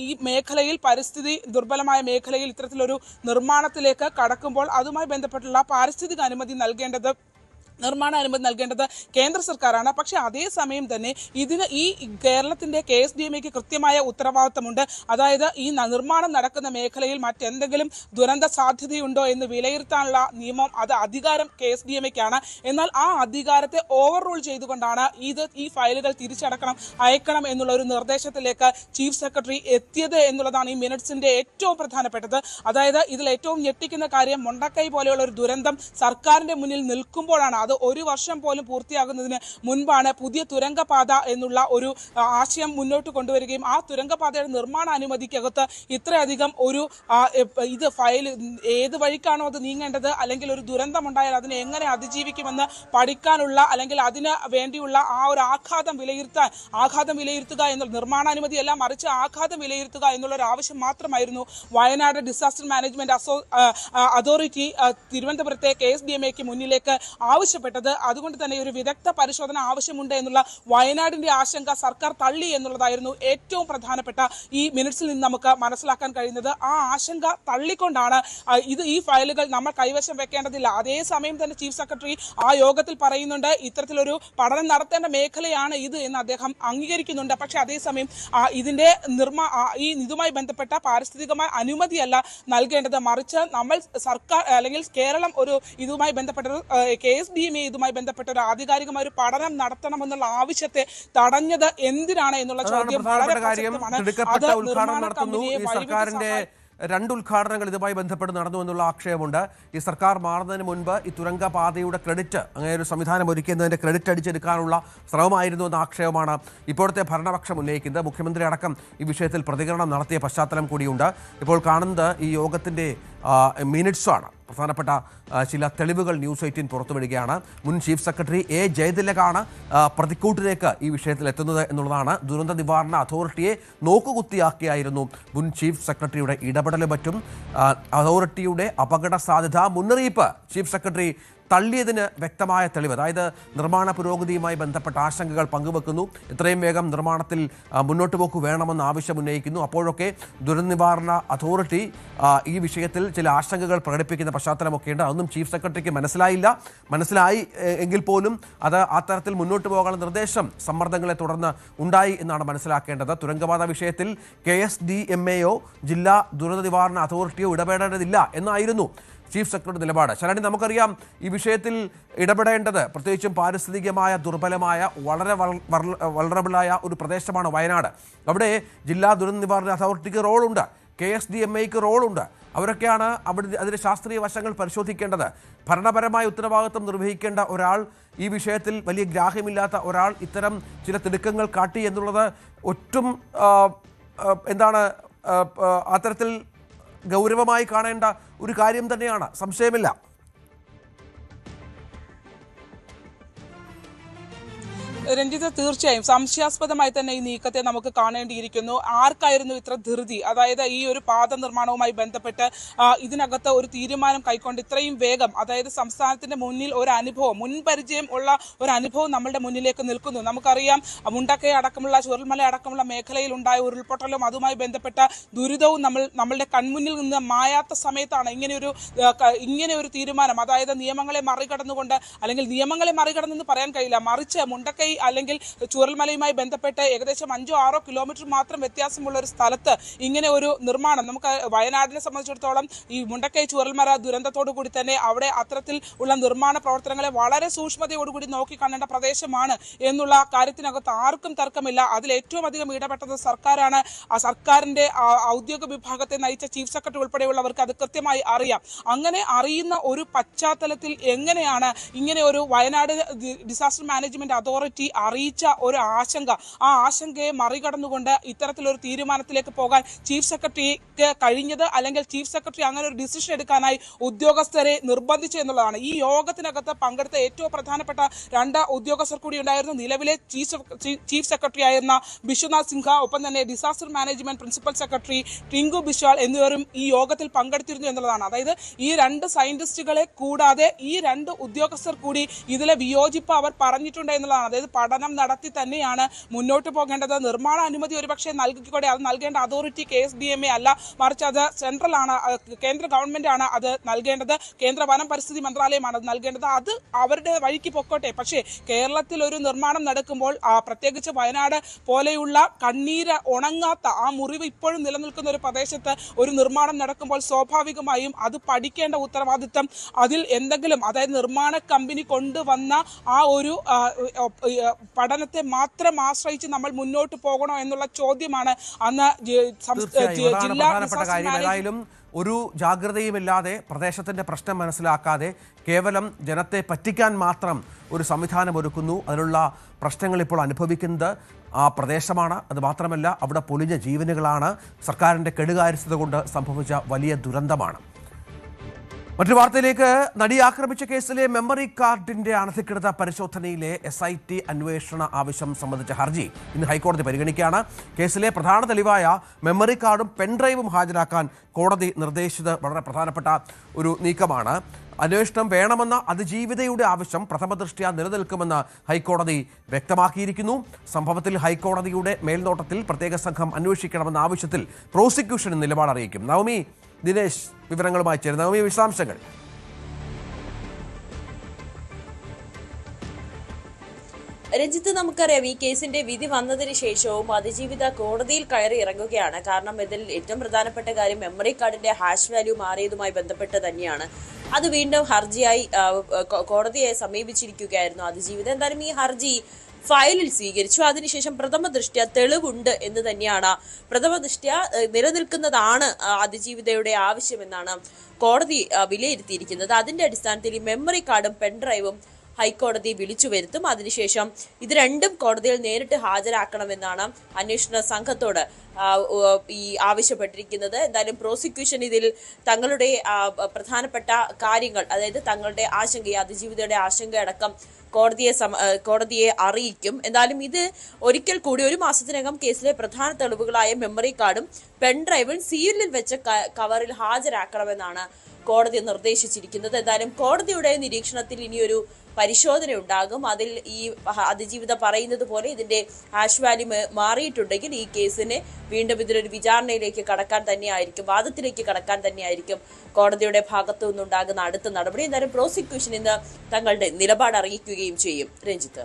F: ഈ മേഖലയിൽ, പരിസ്ഥിതി ദുർബലമായ മേഖലയിൽ ഇത്തരത്തിലൊരു നിർമ്മാണത്തിലേക്ക് കടക്കുമ്പോൾ അതുമായി ബന്ധപ്പെട്ടുള്ള പാരിസ്ഥിതിക അനുമതി നിർമ്മാണ അനുമതി നൽകേണ്ടത് കേന്ദ്ര സർക്കാരാണ്. പക്ഷെ അതേസമയം തന്നെ ഇതിന് ഈ കേരളത്തിന്റെ KSDMAക്ക് കൃത്യമായ ഉത്തരവാദിത്തമുണ്ട്. അതായത് ഈ നിർമ്മാണം നടക്കുന്ന മേഖലയിൽ മറ്റെന്തെങ്കിലും ദുരന്ത സാധ്യതയുണ്ടോ എന്ന് വിലയിരുത്താനുള്ള നിയമം, അത് അധികാരം KSDMAക്കാണ്. എന്നാൽ ആ അധികാരത്തെ ഓവർ റൂൾ ചെയ്തുകൊണ്ടാണ് ഈ ഫയലുകൾ അയക്കണം എന്നുള്ള ഒരു നിർദ്ദേശത്തിലേക്ക് ചീഫ് സെക്രട്ടറി എത്തിയത് എന്നുള്ളതാണ് ഈ മിനിറ്റ്സിന്റെ ഏറ്റവും പ്രധാനപ്പെട്ടത്. അതായത് ഇതിൽ ഏറ്റവും ഞെട്ടിക്കുന്ന കാര്യം, മുണ്ടക്കൈ പോലെയുള്ള ഒരു ദുരന്തം സർക്കാരിന്റെ മുന്നിൽ നിൽക്കുമ്പോഴാണ്, അത് 1 വർഷം പോലും പൂർത്തിയാകുന്നതിന് മുൻപാണ് പുതിയ തുരങ്കപാത എന്നുള്ള ഒരു ആശയം മുന്നോട്ട് കൊണ്ടുവരികയും ആ തുരങ്കപാതയുടെ നിർമ്മാണ അനുമതിക്കകത്ത് ഇത്രയധികം ഒരു ഇത് ഫയൽ ഏത് വഴിക്കാണോ അത് നീങ്ങേണ്ടത്, അല്ലെങ്കിൽ ഒരു ദുരന്തമുണ്ടായാൽ അതിനെ എങ്ങനെ അതിജീവിക്കുമെന്ന് പഠിക്കാനുള്ള അല്ലെങ്കിൽ അതിന് വേണ്ടിയുള്ള ആ ഒരു ആഘാതം വിലയിരുത്തുക എന്നുള്ള നിർമ്മാണാനുമതിയല്ല, മറിച്ച് ആഘാതം വിലയിരുത്തുക എന്നുള്ള ഒരു ആവശ്യം മാത്രമായിരുന്നു വയനാട് ഡിസാസ്റ്റർ മാനേജ്മെന്റ് അതോറിറ്റി തിരുവനന്തപുരത്തെ KSDMAക്ക് മുന്നിലേക്ക് ആവശ്യപ്പെട്ടത്. അതുകൊണ്ട് തന്നെ ഒരു വിദഗ്ധ പരിശോധന ആവശ്യമുണ്ട് എന്നുള്ള വയനാടിന്റെ ആശങ്ക സർക്കാർ തള്ളി എന്നുള്ളതായിരുന്നു ഏറ്റവും പ്രധാനപ്പെട്ട ഈ മിനിറ്റ്സിൽ നിന്ന് നമുക്ക് മനസ്സിലാക്കാൻ കഴിയുന്നത്. ആ ആശങ്ക തള്ളിക്കൊണ്ടാണ് ഈ ഫയലുകൾ നമ്മൾ കൈവശം വെക്കേണ്ടതില്ല. അതേസമയം തന്നെ ചീഫ് സെക്രട്ടറി ആ യോഗത്തിൽ പറയുന്നുണ്ട് ഇത്തരത്തിലൊരു പഠനം നടത്തേണ്ട മേഖലയാണ് ഇത് എന്ന് അദ്ദേഹം അംഗീകരിക്കുന്നുണ്ട്. പക്ഷെ അതേസമയം ഇതുമായി ബന്ധപ്പെട്ട പാരിസ്ഥിതികമായ അനുമതിയല്ല നൽകേണ്ടത്, മറിച്ച് നമ്മൾ സർക്കാർ അല്ലെങ്കിൽ കേരളം ഒരു ഇതുമായി ബന്ധപ്പെട്ട KSDMA ഇതുമായി ബന്ധപ്പെട്ട ഒരു ആധികാരികമായ ഒരു പഠനം നടത്തണമെന്നുള്ള ആവശ്യത്തെ തടഞ്ഞത് എന്തിനാണ് എന്നുള്ള ചോദ്യം വളരെ പ്രസക്തമാണ്. അത് നിർമ്മാണ കമ്പനിയെ
A: സർക്കാരിന്റെ 2 ഉദ്ഘാടനങ്ങൾ ഇതുമായി ബന്ധപ്പെട്ട് നടന്നു എന്നുള്ള ആക്ഷേപമുണ്ട്. ഈ സർക്കാർ മാറുന്നതിന് മുൻപ് ഈ തുരങ്കപാതയുടെ ക്രെഡിറ്റ്, അങ്ങനെ ഒരു സംവിധാനം ഒരുക്കുന്നതിന്റെ ക്രെഡിറ്റ് അടിച്ചെടുക്കാനുള്ള ശ്രമമായിരുന്നു എന്ന ആക്ഷേപമാണ് ഇപ്പോഴത്തെ ഭരണപക്ഷം ഉന്നയിക്കുന്നത്. മുഖ്യമന്ത്രി അടക്കം ഈ വിഷയത്തിൽ പ്രതികരണം നടത്തിയ പശ്ചാത്തലം കൂടിയുണ്ട്. ഇപ്പോൾ കാണുന്നത് ഈ യോഗത്തിന്റെ മിനിറ്റ്സാണ്. പ്രധാനപ്പെട്ട ചില തെളിവുകൾ ന്യൂസ് 18 പുറത്തുവിടുകയാണ്. മുൻ ചീഫ് സെക്രട്ടറി ജയതിലകാണ് പ്രതിക്കൂട്ടിലേക്ക് ഈ വിഷയത്തിൽ എത്തുന്നത് എന്നുള്ളതാണ്. ദുരന്ത നിവാരണ അതോറിറ്റിയെ നോക്കുകുത്തിയാക്കിയായിരുന്നു മുൻ ചീഫ് സെക്രട്ടറിയുടെ ഇടപെടലും മറ്റും. അതോറിറ്റിയുടെ അപകട സാധ്യത മുന്നറിയിപ്പ് ചീഫ് സെക്രട്ടറി തള്ളിയതിന് വ്യക്തമായ തെളിവ്, അതായത് നിർമ്മാണ പുരോഗതിയുമായി ബന്ധപ്പെട്ട ആശങ്കകൾ പങ്കുവെക്കുന്നു. എത്രയും വേഗം നിർമ്മാണത്തിൽ മുന്നോട്ട് പോക്ക് വേണമെന്ന് ആവശ്യം ഉന്നയിക്കുന്നു. അപ്പോഴൊക്കെ ദുരന്ത നിവാരണ അതോറിറ്റി ഈ വിഷയത്തിൽ ചില ആശങ്കകൾ പ്രകടിപ്പിക്കുന്ന പശ്ചാത്തലമൊക്കെയുണ്ട്. അതൊന്നും ചീഫ് സെക്രട്ടറിക്ക് മനസ്സിലായി എങ്കിൽ പോലും അത് ആ തരത്തിൽ മുന്നോട്ട് പോകാനുള്ള നിർദ്ദേശം സമ്മർദ്ദങ്ങളെ തുടർന്ന് ഉണ്ടായി എന്നാണ് മനസ്സിലാക്കേണ്ടത്. തുരങ്കപാത വിഷയത്തിൽ KSDMAയോ ജില്ലാ ദുരന്ത നിവാരണ അതോറിറ്റിയോ ഇടപെടേണ്ടതില്ല എന്നായിരുന്നു ചീഫ് സെക്രട്ടറി നിലപാട്. ശരണി, നമുക്കറിയാം ഈ വിഷയത്തിൽ ഇടപെടേണ്ടത് പ്രത്യേകിച്ചും പാരിസ്ഥിതികമായ ദുർബലമായ വളരെ വൾണറബിളായ ഒരു പ്രദേശമാണ് വയനാട്. അവിടെ ജില്ലാ ദുരന്ത നിവാരണ അതോറിറ്റിക്ക് റോളുണ്ട്, KSDMAക്ക് റോളുണ്ട്. അവരൊക്കെയാണ് അതിൻ്റെ ശാസ്ത്രീയ വശങ്ങൾ പരിശോധിക്കേണ്ടത്. ഭരണപരമായ ഉത്തരവാദിത്വം നിർവഹിക്കേണ്ട ഒരാൾ, ഈ വിഷയത്തിൽ വലിയ ഗ്രാഹ്യമില്ലാത്ത ഒരാൾ ഇത്തരം ചില തിടുക്കങ്ങൾ കാട്ടി എന്നുള്ളത് ഒട്ടും അത്തരത്തിൽ ഗൗരവമായി കാണേണ്ട ഒരു കാര്യം തന്നെയാണ്, സംശയമില്ല.
F: രഞ്ജിത്ത്, തീർച്ചയായും സംശയാസ്പദമായി തന്നെ ഈ നീക്കത്തെ നമുക്ക് കാണേണ്ടിയിരിക്കുന്നു. ആർക്കായിരുന്നു ഇത്ര ധൃതി? അതായത് ഈ ഒരു പാത നിർമ്മാണവുമായി ബന്ധപ്പെട്ട് ഇതിനകത്ത് ഒരു തീരുമാനം കൈക്കൊണ്ട് ഇത്രയും വേഗം, അതായത് സംസ്ഥാനത്തിന്റെ മുന്നിൽ ഒരു അനുഭവം, മുൻപരിചയം ഉള്ള ഒരു അനുഭവം നമ്മളുടെ മുന്നിലേക്ക് നിൽക്കുന്നു. നമുക്കറിയാം മുണ്ടക്കൈ അടക്കമുള്ള ചുരൽമല അടക്കമുള്ള മേഖലയിൽ ഉണ്ടായ ഉരുൾപൊട്ടലും അതുമായി ബന്ധപ്പെട്ട ദുരിതവും നമ്മളുടെ കൺമുന്നിൽ നിന്ന് മായാത്ത സമയത്താണ് ഇങ്ങനെ ഒരു തീരുമാനം, അതായത് നിയമങ്ങളെ മറികടന്നുകൊണ്ട്, അല്ലെങ്കിൽ നിയമങ്ങളെ മറികടന്നെന്ന് പറയാൻ കഴിയില്ല, മറിച്ച് മുണ്ടക്കൈ അല്ലെങ്കിൽ ചുരൽമലയുമായി ബന്ധപ്പെട്ട് ഏകദേശം 5-6 കിലോമീറ്റർ മാത്രം വ്യത്യാസമുള്ള ഒരു സ്ഥലത്ത് ഇങ്ങനെ ഒരു നിർമ്മാണം, നമുക്ക് വയനാടിനെ സംബന്ധിച്ചിടത്തോളം ഈ മുണ്ടക്കൈ ചുരൽമല ദുരന്തത്തോടു കൂടി തന്നെ അവിടെ അത്തരത്തിൽ ഉള്ള നിർമ്മാണ പ്രവർത്തനങ്ങളെ വളരെ സൂക്ഷ്മതയോടുകൂടി നോക്കിക്കാണേണ്ട പ്രദേശമാണ് എന്നുള്ള കാര്യത്തിനകത്ത് ആർക്കും തർക്കമില്ല. അതിൽ ഏറ്റവും അധികം ഇടപെട്ടത് സർക്കാരാണ്. ആ സർക്കാരിന്റെ ഔദ്യോഗിക വിഭാഗത്തെ നയിച്ച ചീഫ് സെക്രട്ടറി ഉൾപ്പെടെയുള്ളവർക്ക് അത് കൃത്യമായി അറിയാം. അങ്ങനെ അറിയുന്ന ഒരു പശ്ചാത്തലത്തിൽ എങ്ങനെയാണ് ഇങ്ങനെ ഒരു വയനാട് ഡിസാസ്റ്റർ മാനേജ്മെന്റ് അതോറിറ്റി അറിയിച്ച ഒരു ആശങ്ക, ആ ആശങ്കയെ മറികടന്നുകൊണ്ട് ഇത്തരത്തിലൊരു തീരുമാനത്തിലേക്ക് പോകാൻ ചീഫ് സെക്രട്ടറിക്ക് കഴിഞ്ഞത്, അല്ലെങ്കിൽ ചീഫ് സെക്രട്ടറി അങ്ങനെ ഒരു ഡിസിഷൻ എടുക്കാനായി ഉദ്യോഗസ്ഥരെ നിർബന്ധിച്ചു എന്നുള്ളതാണ്. ഈ യോഗത്തിനകത്ത് പങ്കെടുത്ത ഏറ്റവും പ്രധാനപ്പെട്ട 2 ഉദ്യോഗസ്ഥർ കൂടി ഉണ്ടായിരുന്നു. നിലവിലെ ചീഫ് സെക്രട്ടറി ആയിരുന്ന ബിശ്വനാഥ് സിൻഹ, ഒപ്പം തന്നെ disaster management principal secretary Tinku Biswal എന്നിവരും ഈ യോഗത്തിൽ പങ്കെടുത്തിരുന്നു എന്നുള്ളതാണ്. അതായത് ഈ 2 സയന്റിസ്റ്റുകളെ കൂടാതെ ഈ 2 ഉദ്യോഗസ്ഥർ കൂടി ഇതിലെ വിയോജിപ്പ് അവർ പറഞ്ഞിട്ടുണ്ട് എന്നുള്ളതാണ്. അതായത് പഠനം നടത്തി തന്നെയാണ് മുന്നോട്ട് പോകേണ്ടത്. നിർമ്മാണ അനുമതി ഒരുപക്ഷെ നൽകിക്കൂടെ, അത് നൽകേണ്ട അതോറിറ്റി KSDMA അല്ല, മറിച്ച് അത് സെൻട്രൽ ആണ്, കേന്ദ്ര ഗവൺമെന്റ് ആണ് അത് നൽകേണ്ടത്, കേന്ദ്ര വനം പരിസ്ഥിതി മന്ത്രാലയമാണ് അത് നൽകേണ്ടത്. അത് അവരുടെ വഴിക്ക് പൊക്കോട്ടെ. പക്ഷേ കേരളത്തിൽ ഒരു നിർമ്മാണം നടക്കുമ്പോൾ, പ്രത്യേകിച്ച് വയനാട് പോലെയുള്ള കണ്ണീര് ഉണങ്ങാത്ത ആ മുറിവ് ഇപ്പോഴും നിലനിൽക്കുന്ന ഒരു പ്രദേശത്ത് ഒരു നിർമ്മാണം നടക്കുമ്പോൾ സ്വാഭാവികമായും അത് പഠിക്കേണ്ട ഉത്തരവാദിത്തം അതിൽ എന്തെങ്കിലും, അതായത് നിർമ്മാണ കമ്പനി കൊണ്ടുവന്ന ആ ഒരു പഠനത്തെ മാത്രം ആശ്രയിച്ച് നമ്മൾ മുന്നോട്ട് പോകണോ എന്നുള്ള ചോദ്യമാണ് അന്ന് ജില്ലാ
A: കാര്യം. ഏതായാലും ഒരു ജാഗ്രതയുമില്ലാതെ പ്രദേശത്തിൻ്റെ പ്രശ്നം മനസ്സിലാക്കാതെ കേവലം ജനത്തെ പറ്റിക്കാൻ മാത്രം ഒരു സംവിധാനം ഒരുക്കുന്നു. അതിനുള്ള പ്രശ്നങ്ങൾ ഇപ്പോൾ അനുഭവിക്കുന്നത് ആ പ്രദേശമാണ്. അത് മാത്രമല്ല, അവിടെ പൊലിഞ്ഞ ജീവനുകളാണ്. സർക്കാരിൻ്റെ കെടുകാര്യസ്ഥത കൊണ്ട് സംഭവിച്ച വലിയ ദുരന്തമാണ്. മറ്റൊരു വാർത്തയിലേക്ക്. നടി ആക്രമിച്ച കേസിലെ മെമ്മറി കാർഡിന്റെ അനധികൃത പരിശോധനയിലെ SIT അന്വേഷണ ആവശ്യം സംബന്ധിച്ച ഹർജി ഇന്ന് ഹൈക്കോടതി പരിഗണിക്കുകയാണ്. കേസിലെ പ്രധാന തെളിവായ മെമ്മറി കാർഡും പെൻഡ്രൈവും ഹാജരാക്കാൻ കോടതി നിർദ്ദേശിച്ചത് വളരെ പ്രധാനപ്പെട്ട ഒരു നീക്കമാണ്. അന്വേഷണം വേണമെന്ന അതിജീവിതയുടെ ആവശ്യം പ്രഥമദൃഷ്ട്യാ നിലനിൽക്കുമെന്ന് ഹൈക്കോടതി വ്യക്തമാക്കിയിരിക്കുന്നു. സംഭവത്തിൽ ഹൈക്കോടതിയുടെ മേൽനോട്ടത്തിൽ പ്രത്യേക സംഘം അന്വേഷിക്കണമെന്ന ആവശ്യത്തിൽ പ്രോസിക്യൂഷൻ നിലപാട് അറിയിക്കും. നവമി ദിനേശ് വിവരങ്ങളുമായി ചേരുന്നു. നവമി, വിശദാംശങ്ങൾ.
E: രഞ്ജിത്ത്, നമുക്കറിയാം ഈ കേസിന്റെ വിധി വന്നതിന് ശേഷവും അതിജീവിത കോടതിയിൽ കയറി ഇറങ്ങുകയാണ്. കാരണം ഇതിൽ ഏറ്റവും പ്രധാനപ്പെട്ട കാര്യം മെമ്മറി കാർഡിന്റെ ഹാഷ് വാല്യൂ മാറിയതുമായി ബന്ധപ്പെട്ട് തന്നെയാണ്. അത് വീണ്ടും ഹർജിയായി കോടതിയെ സമീപിച്ചിരിക്കുകയായിരുന്നു അതിജീവിത. എന്തായാലും ഈ ഹർജി ഫയലിൽ സ്വീകരിച്ചു. അതിനുശേഷം പ്രഥമ ദൃഷ്ട്യാ തെളിവുണ്ട് എന്ന് തന്നെയാണ്, പ്രഥമ ദൃഷ്ട്യാ നിലനിൽക്കുന്നതാണ് അതിജീവിതയുടെ ആവശ്യമെന്നാണ് കോടതി വിലയിരുത്തിയിരിക്കുന്നത്. അതിന്റെ അടിസ്ഥാനത്തിൽ ഈ മെമ്മറി കാർഡും പെൻഡ്രൈവും ഹൈക്കോടതി വിളിച്ചു വരുത്തും. അതിനുശേഷം ഇത് രണ്ടും കോടതിയിൽ നേരിട്ട് ഹാജരാക്കണമെന്നാണ് അന്വേഷണ സംഘത്തോട് ഈ ആവശ്യപ്പെട്ടിരിക്കുന്നത്. എന്തായാലും പ്രോസിക്യൂഷൻ ഇതിൽ തങ്ങളുടെ പ്രധാനപ്പെട്ട കാര്യങ്ങൾ, അതായത് തങ്ങളുടെ ആശങ്ക, അതിജീവിതയുടെ ആശങ്കയടക്കം കോടതിയെ അറിയിക്കും. എന്തായാലും ഇത് ഒരിക്കൽ കൂടി 1 മാസത്തിനകം കേസിലെ പ്രധാന തെളിവുകളായ മെമ്മറി കാർഡും പെൻഡ്രൈവും സീലിൽ വെച്ച കവറിൽ ഹാജരാക്കണമെന്നാണ് കോടതി നിർദ്ദേശിച്ചിരിക്കുന്നത്. എന്തായാലും കോടതിയുടെ നിരീക്ഷണത്തിൽ ഇനിയൊരു പരിശോധന ഉണ്ടാകും. അതിൽ ഈ അതിജീവിത പറയുന്നത് പോലെ ഇതിന്റെ ഹാഷ് വാല്യൂ മാറിയിട്ടുണ്ടെങ്കിൽ ഈ കേസിന് വീണ്ടും ഇതിലൊരു വിചാരണയിലേക്ക് കടക്കാൻ തന്നെയായിരിക്കും, വാദത്തിലേക്ക് കടക്കാൻ തന്നെയായിരിക്കും കോടതിയുടെ ഭാഗത്തു നിന്നുണ്ടാകുന്ന അടുത്ത നടപടി. എന്തായാലും പ്രോസിക്യൂഷൻ ഇന്ന് തങ്ങളുടെ നിലപാട് അറിയിക്കുകയും ചെയ്യും. രഞ്ജിത്ത്,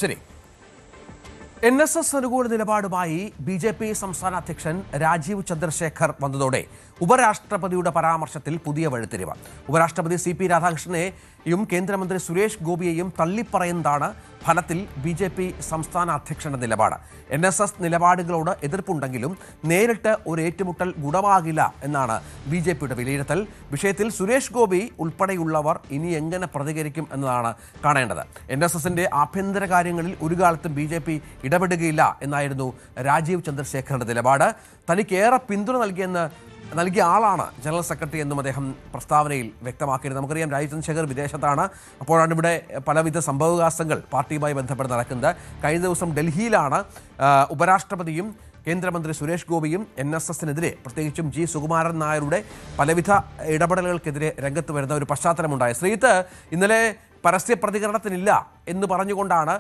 A: ശരി. NSS അനുകൂല നിലപാടുമായി BJP സംസ്ഥാന അധ്യക്ഷൻ രാജീവ് ചന്ദ്രശേഖർ വന്നതോടെ ഉപരാഷ്ട്രപതിയുടെ പരാമർശത്തിൽ പുതിയ വഴിത്തിരിവ്. ഉപരാഷ്ട്രപതി CP രാധാകൃഷ്ണനെയും കേന്ദ്രമന്ത്രി സുരേഷ് ഗോപിയെയും തള്ളിപ്പറയുന്നതാണ് ഫലത്തിൽ BJP സംസ്ഥാന അധ്യക്ഷന്റെ നിലപാട്. NSS നിലപാടുകളോട് എതിർപ്പുണ്ടെങ്കിലും നേരിട്ട് ഒരു ഏറ്റുമുട്ടൽ ഗുണമാകില്ല എന്നാണ് BJPയുടെ വിലയിരുത്തൽ. വിഷയത്തിൽ സുരേഷ് ഗോപി ഉൾപ്പെടെയുള്ളവർ ഇനി എങ്ങനെ പ്രതികരിക്കും എന്നതാണ് കാണേണ്ടത്. NSSന്റെ ആഭ്യന്തര കാര്യങ്ങളിൽ ഒരു കാലത്തും BJP ഇടപെടുകയില്ല എന്നായിരുന്നു രാജീവ് ചന്ദ്രശേഖറിന്റെ നിലപാട്. തനിക്കേറെ പിന്തുണ നൽകിയ ആളാണ് ജനറൽ സെക്രട്ടറി എന്നും അദ്ദേഹം പ്രസ്താവനയിൽ വ്യക്തമാക്കിയത്. നമുക്കറിയാം, രാജീവ് ചന്ദ്രശേഖർ വിദേശത്താണ്. അപ്പോഴാണ് ഇവിടെ പലവിധ സംഭവവികാസങ്ങൾ പാർട്ടിയുമായി ബന്ധപ്പെട്ട് നടക്കുന്നത്. കഴിഞ്ഞ ദിവസം ഡൽഹിയിലാണ് ഉപരാഷ്ട്രപതിയും കേന്ദ്രമന്ത്രി സുരേഷ് ഗോപിയും NSSനെതിരെ, പ്രത്യേകിച്ചും G സുകുമാരൻ നായരുടെ പലവിധ ഇടപെടലുകൾക്കെതിരെ രംഗത്ത് വരുന്ന ഒരു പശ്ചാത്തലമുണ്ടായത്. ശ്രീത്ത്, ഇന്നലെ പരസ്യ പ്രതികരണത്തിനില്ല എന്ന് പറഞ്ഞുകൊണ്ടാണ്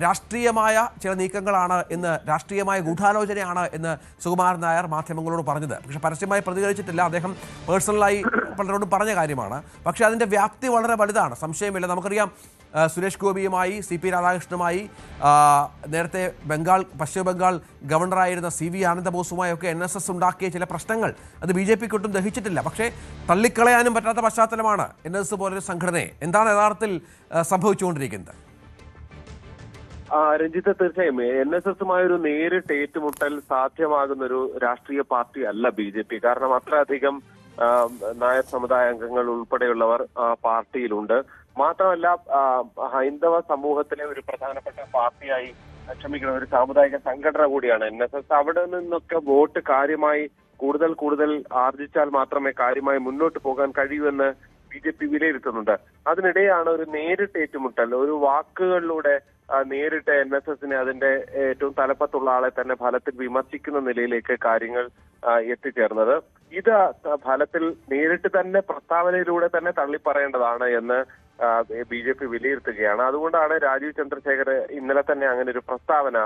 A: രാഷ്ട്രീയമായ ചില നീക്കങ്ങളാണ് എന്ന്, രാഷ്ട്രീയമായ ഗൂഢാലോചനയാണ് എന്ന് സുകുമാരൻ നായർ മാധ്യമങ്ങളോട് പറഞ്ഞത്. പക്ഷെ പരസ്യമായി പ്രതികരിച്ചിട്ടില്ല. അദ്ദേഹം പേഴ്സണലായി പലരോടും പറഞ്ഞ കാര്യമാണ്. പക്ഷേ അതിൻ്റെ വ്യാപ്തി വളരെ വലുതാണ്, സംശയമില്ല. നമുക്കറിയാം, സുരേഷ് ഗോപിയുമായി, CP രാധാകൃഷ്ണനുമായി, നേരത്തെ പശ്ചിമ ബംഗാൾ ഗവർണറായിരുന്ന CV ആനന്ദബോസുമായൊക്കെ NSS ഉണ്ടാക്കിയ ചില പ്രശ്നങ്ങൾ അത് BJPക്ക് ഒട്ടും ദഹിച്ചിട്ടില്ല. പക്ഷേ തള്ളിക്കളയാനും പറ്റാത്ത പശ്ചാത്തലമാണ് NSS പോലൊരു സംഘടനയെ. എന്താണ് യഥാർത്ഥത്തിൽ സംഭവിച്ചുകൊണ്ടിരിക്കുന്നത്?
G: രഞ്ജിത്ത്, തീർച്ചയായും NSSുമായൊരു നേരിട്ട് ഏറ്റുമുട്ടൽ സാധ്യമാകുന്ന ഒരു രാഷ്ട്രീയ പാർട്ടി അല്ല BJP. കാരണം അത്രയധികം നായർ സമുദായ അംഗങ്ങൾ ഉൾപ്പെടെയുള്ളവർ പാർട്ടിയിലുണ്ട്. മാത്രമല്ല, ഹൈന്ദവ സമൂഹത്തിലെ ഒരു പ്രധാനപ്പെട്ട പാർട്ടിയായി, ക്ഷമിക്കണം, ഒരു സാമുദായിക സംഘടന കൂടിയാണ് NSS. അവിടെ നിന്നൊക്കെ വോട്ട് കാര്യമായി കൂടുതൽ ആർജിച്ചാൽ മാത്രമേ കാര്യമായി മുന്നോട്ട് പോകാൻ കഴിയൂ എന്ന് BJP വിലയിരുത്തുന്നുണ്ട്. അതിനിടെയാണ് ഒരു നേരിട്ട് ഏറ്റുമുട്ടൽ, ഒരു വാക്കുകളിലൂടെ നേരിട്ട് NSSനെ, അതിന്റെ ഏറ്റവും തലപ്പത്തുള്ള ആളെ തന്നെ ഫലത്തിൽ വിമർശിക്കുന്ന നിലയിലേക്ക് കാര്യങ്ങൾ എത്തിച്ചേർന്നത്. ഇത് ഫലത്തിൽ നേരിട്ട് തന്നെ പ്രസ്താവനയിലൂടെ തന്നെ തള്ളിപ്പറയേണ്ടതാണ് എന്ന് BJP വിലയിരുത്തുകയാണ്. അതുകൊണ്ടാണ് രാജീവ് ചന്ദ്രശേഖർ ഇന്നലെ തന്നെ അങ്ങനെ ഒരു പ്രസ്താവന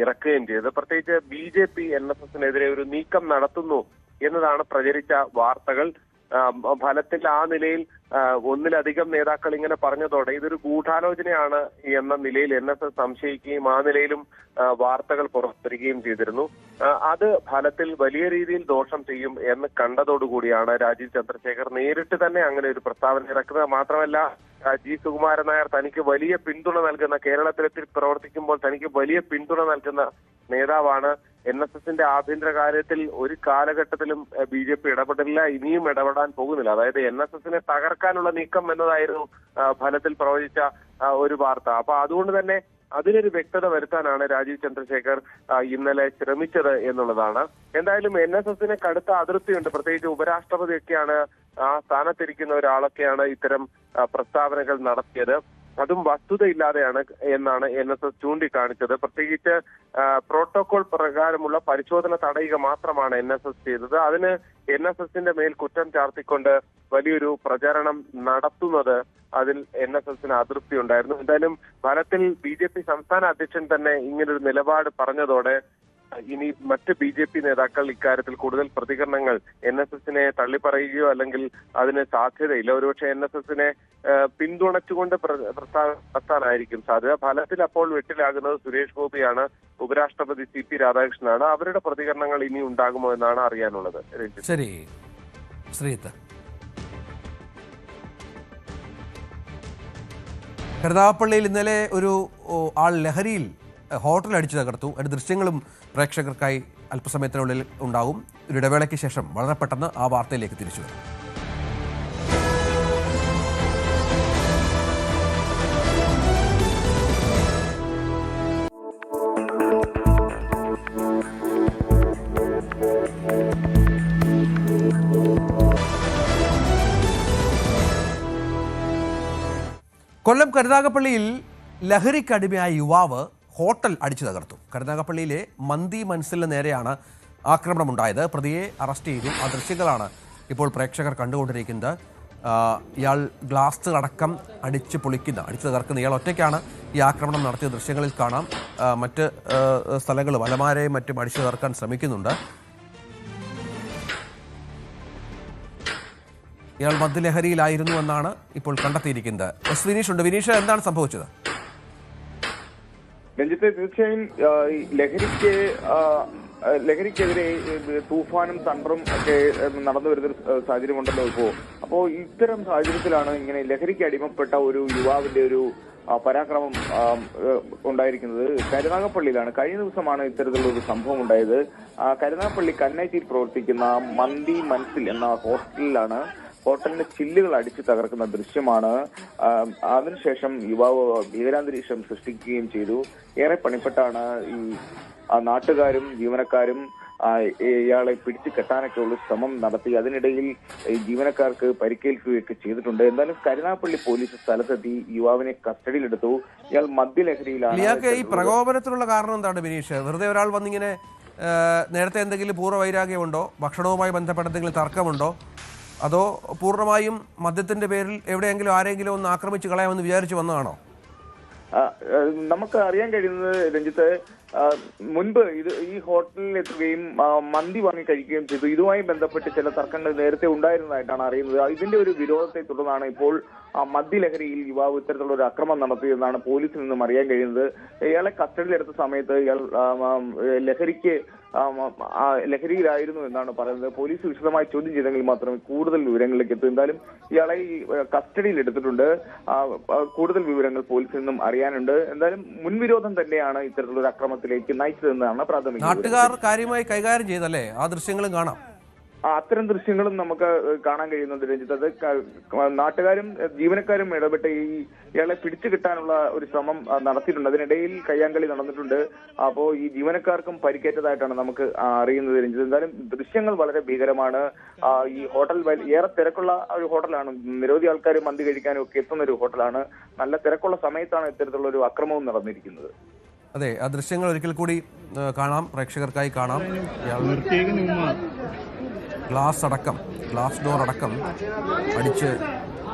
G: ഇറക്കുകയും ചെയ്തത്. പ്രത്യേകിച്ച് BJP NSSനെതിരെ ഒരു നീക്കം നടത്തുന്നു എന്നതാണ് പ്രചരിച്ച വാർത്തകൾ. ഫലത്തിൽ ആ നിലയിൽ ഒന്നിലധികം നേതാക്കൾ ഇങ്ങനെ പറഞ്ഞതോടെ ഇതൊരു ഗൂഢാലോചനയാണ് എന്ന നിലയിൽ NSS സംശയിക്കുകയും ആ നിലയിലും വാർത്തകൾ പുറത്തുവരികയും ചെയ്തിരുന്നു. അത് ഫലത്തിൽ വലിയ രീതിയിൽ ദോഷം ചെയ്യും എന്ന് കണ്ടതോടുകൂടിയാണ് രാജീവ് ചന്ദ്രശേഖർ നേരിട്ട് തന്നെ അങ്ങനെ ഒരു പ്രസ്താവന ഇറക്കുന്നത്. മാത്രമല്ല, ജി സുകുമാരൻ നായർ തനിക്ക് വലിയ പിന്തുണ നൽകുന്ന, കേരളത്തിൽ പ്രവർത്തിക്കുമ്പോൾ തനിക്ക് വലിയ പിന്തുണ നൽകുന്ന നേതാവാണ്. NSSന്റെ ആഭ്യന്തര കാര്യത്തിൽ ഒരു കാലഘട്ടത്തിലും BJP ഇടപെടില്ല, ഇനിയും ഇടപെടാൻ പോകുന്നില്ല. അതായത് NSSനെ തകർക്കാനുള്ള നീക്കം എന്നതായിരുന്നു ഫലത്തിൽ പ്രവചിച്ച ഒരു വാർത്ത. അപ്പൊ അതുകൊണ്ട് തന്നെ അതിനൊരു വ്യക്തത വരുത്താനാണ് രാജീവ് ചന്ദ്രശേഖർ ഇന്നലെ ശ്രമിച്ചത് എന്നുള്ളതാണ്. എന്തായാലും NSSന് കടുത്ത അതൃപ്തിയുണ്ട്. പ്രത്യേകിച്ച് ഉപരാഷ്ട്രപതിയൊക്കെയാണ് ആ സ്ഥാനത്തിരിക്കുന്ന ഒരാളൊക്കെയാണ് ഇത്തരം പ്രസ്താവനകൾ നടത്തിയത്. അതും വസ്തുതയില്ലാതെയാണ് എന്നാണ് NSS ചൂണ്ടിക്കാണിച്ചത്. പ്രത്യേകിച്ച് പ്രോട്ടോകോൾ പ്രകാരമുള്ള പരിശോധന തടയുക മാത്രമാണ് NSS ചെയ്തത്. അതിന് NSSന്റെ മേൽ കുറ്റം ചാർത്തിക്കൊണ്ട് വലിയൊരു പ്രചരണം നടത്തുന്നത് അതിൽ NSSന് അതൃപ്തി ഉണ്ടായിരുന്നു. എന്തായാലും ഫലത്തിൽ BJP സംസ്ഥാന അധ്യക്ഷൻ തന്നെ ഇങ്ങനൊരു നിലപാട് പറഞ്ഞതോടെ ഇനി മറ്റ് BJP നേതാക്കൾ ഇക്കാര്യത്തിൽ കൂടുതൽ പ്രതികരണങ്ങൾ NSSനെ തള്ളിപ്പറയുകയോ അല്ലെങ്കിൽ അതിന് സാധ്യതയില്ല. ഒരുപക്ഷെ NSSനെ പിന്തുണച്ചുകൊണ്ട് പ്രസ്ഥാനായിരിക്കും സാധ്യത. ഫലത്തിൽ അപ്പോൾ വെട്ടിലാകുന്നത് സുരേഷ് ഗോപിയാണ്, ഉപരാഷ്ട്രപതി CP രാധാകൃഷ്ണനാണ്. അവരുടെ പ്രതികരണങ്ങൾ ഇനി ഉണ്ടാകുമോ എന്നാണ് അറിയാനുള്ളത്.
A: ശരി ശ്രീത്ത്. കരുനാഗപ്പള്ളിയിൽ ഇന്നലെ ഒരു ആൾ ലഹരിയിൽ ഹോട്ടൽ അടിച്ചു തകർത്തു. അതിന്റെ ദൃശ്യങ്ങളും പ്രേക്ഷകർക്കായി അല്പസമയത്തിനുള്ളിൽ ഉണ്ടാകും. ഒരു ഇടവേളയ്ക്ക് ശേഷം വളരെ പെട്ടെന്ന് ആ വാർത്തയിലേക്ക് തിരിച്ചു വരും. കൊല്ലം കരുനാഗപ്പള്ളിയിൽ ലഹരിക്കടിമയായ യുവാവ് ഹോട്ടൽ അടിച്ചു തകർത്തു. കരുനാഗപ്പള്ളിയിലെ മന്തി മൻസിലിന് നേരെയാണ് ആക്രമണമുണ്ടായത്. പ്രതിയെ അറസ്റ്റ് ചെയ്തു. ആ ദൃശ്യങ്ങളാണ് ഇപ്പോൾ പ്രേക്ഷകർ കണ്ടുകൊണ്ടിരിക്കുന്നത്. ഇയാൾ ഗ്ലാസ് അടക്കം അടിച്ചു തകർക്കുന്ന ഇയാൾ ഒറ്റയ്ക്കാണ് ഈ ആക്രമണം നടത്തിയ ദൃശ്യങ്ങളിൽ കാണാം. മറ്റ് സ്ഥലങ്ങളും അലമാരയും മറ്റും അടിച്ചു തകർക്കാൻ ശ്രമിക്കുന്നുണ്ട്. ഇയാൾ മദ്യലഹരിയിലായിരുന്നു എന്നാണ് ഇപ്പോൾ കണ്ടെത്തിയിരിക്കുന്നത്. എസ് വിനീഷ് ഉണ്ട്. വിനീഷ്, എന്താണ് സംഭവിച്ചത്?
H: രഞ്ജിത്ത്, തീർച്ചയായും ലഹരിക്കെതിരെ തൂഫാനും തണ്ടറും ഒക്കെ നടന്നു വരുന്ന സാഹചര്യമുണ്ടല്ലോ ഇപ്പോൾ. അപ്പോൾ ഇത്തരം സാഹചര്യത്തിലാണ് ഇങ്ങനെ ലഹരിക്ക് അടിമപ്പെട്ട ഒരു യുവാവിന്റെ ഒരു പരാക്രമം ഉണ്ടായിരിക്കുന്നത്. കരുനാഗപ്പള്ളിയിലാണ്. കഴിഞ്ഞ ദിവസമാണ് ഇത്തരത്തിലുള്ള ഒരു സംഭവം ഉണ്ടായത്. കരുനാഗപ്പള്ളി കന്നേറ്റിയിൽ പ്രവർത്തിക്കുന്ന മന്തി മൻസിൽ എന്ന ഹോസ്റ്റലിലാണ് ഹോട്ടലിന്റെ ചില്ലുകൾ അടിച്ചു തകർക്കുന്ന ദൃശ്യമാണ്. അതിനുശേഷം യുവാവ് ഭീകരാന്തരീക്ഷം സൃഷ്ടിക്കുകയും ചെയ്തു. ഏറെ പണിപ്പെട്ടാണ് ഈ നാട്ടുകാരും ജീവനക്കാരും ഇയാളെ പിടിച്ചു കെട്ടാനൊക്കെ ഉള്ള ശ്രമം നടത്തി. അതിനിടയിൽ ജീവനക്കാർക്ക് പരിക്കേൽക്കുകയൊക്കെ ചെയ്തിട്ടുണ്ട്. എന്തായാലും കരുനാഗപ്പള്ളി പോലീസ് സ്ഥലത്തെത്തി യുവാവിനെ കസ്റ്റഡിയിലെടുത്തു. ഇയാൾ മദ്യലഹരിയിലാണ്.
A: ഈ പ്രകോപനത്തിനുള്ള കാരണം എന്താണ് ബിനീഷ്? വെറുതെ ഒരാൾ വന്നിങ്ങനെ നേരത്തെ എന്തെങ്കിലും പൂർവ്വവൈരാഗ്യമുണ്ടോ? ഭക്ഷണവുമായി ബന്ധപ്പെട്ട എന്തെങ്കിലും തർക്കമുണ്ടോ? അതോ പൂർണ്ണമായും മദ്യത്തിന്റെ പേരിൽ എവിടെയെങ്കിലും ആരെങ്കിലും ഒന്ന് ആക്രമിച്ച് കളയാമെന്ന് വിചാരിച്ചു വന്നതാണോ?
H: നമുക്ക് അറിയാൻ കഴിയുന്നത് രഞ്ജിത്ത്, മുൻപ് ഈ ഹോട്ടലിൽ എത്തുകയും മന്തി വാങ്ങി കഴിക്കുകയും ചെയ്തു. ഇതുമായി ബന്ധപ്പെട്ട് ചില തർക്കങ്ങൾ നേരത്തെ ഉണ്ടായിരുന്നതായിട്ടാണ് അറിയുന്നത്. ഇതിന്റെ ഒരു വിരോധത്തെ തുടർന്നാണ് ഇപ്പോൾ മദ്യലഹരിയിൽ യുവാവ് ഇത്തരത്തിലുള്ള ഒരു അക്രമം നടത്തിയതെന്നാണ് പോലീസിൽ നിന്നും അറിയാൻ കഴിയുന്നത്. ഇയാളെ കസ്റ്റഡിയിലെടുത്ത സമയത്ത് ഇയാൾ ലഹരിയിലായിരുന്നു എന്നാണ് പറയുന്നത്. പോലീസ് വിശദമായി ചോദ്യം ചെയ്തെങ്കിൽ മാത്രമേ കൂടുതൽ വിവരങ്ങളിലേക്ക് എത്തൂ. എന്തായാലും ഇയാളെ കസ്റ്റഡിയിൽ എടുത്തിട്ടുണ്ട്. കൂടുതൽ വിവരങ്ങൾ പോലീസിൽ നിന്നും അറിയാനുണ്ട്. എന്തായാലും മുൻവിരോധം തന്നെയാണ് ഇത്തരത്തിലൊരു അക്രമത്തിലേക്ക് നയിച്ചതെന്നാണ് പ്രാഥമിക.
A: നാട്ടുകാർ കാര്യമായി കൈകാര്യം ചെയ്തല്ലേ? ആ ദൃശ്യങ്ങളും കാണാം.
H: അത്തരം ദൃശ്യങ്ങളും നമുക്ക് കാണാൻ കഴിയുന്നുണ്ട് രഞ്ജിത്ത്. അത് നാട്ടുകാരും ജീവനക്കാരും ഇടപെട്ട് ഇയാളെ പിടിച്ചു കിട്ടാനുള്ള ഒരു ശ്രമം നടത്തിയിട്ടുണ്ട്. അതിനിടയിൽ കയ്യാങ്കളി നടന്നിട്ടുണ്ട്. അപ്പോൾ ഈ ജീവനക്കാർക്കും പരിക്കേറ്റതായിട്ടാണ് നമുക്ക് അറിയുന്നത് രഞ്ജിത്ത്. എന്തായാലും ദൃശ്യങ്ങൾ വളരെ ഭീകരമാണ്. ഈ ഹോട്ടൽ ഏറെ തിരക്കുള്ള ഒരു ഹോട്ടലാണ്. നിരവധി ആൾക്കാർ മന്തി കഴിക്കാനും ഒക്കെ എത്തുന്ന ഒരു ഹോട്ടലാണ്. നല്ല തിരക്കുള്ള സമയത്താണ് ഇത്തരത്തിലുള്ള ഒരു അക്രമവും നടന്നിരിക്കുന്നത്.
A: അതെ, ആ ദൃശ്യങ്ങൾ ഒരിക്കൽ കൂടി കാണാം, പ്രേക്ഷകർക്കായി കാണാം. ഗ്ലാസ് ഡോർ അടക്കം അടിച്ച്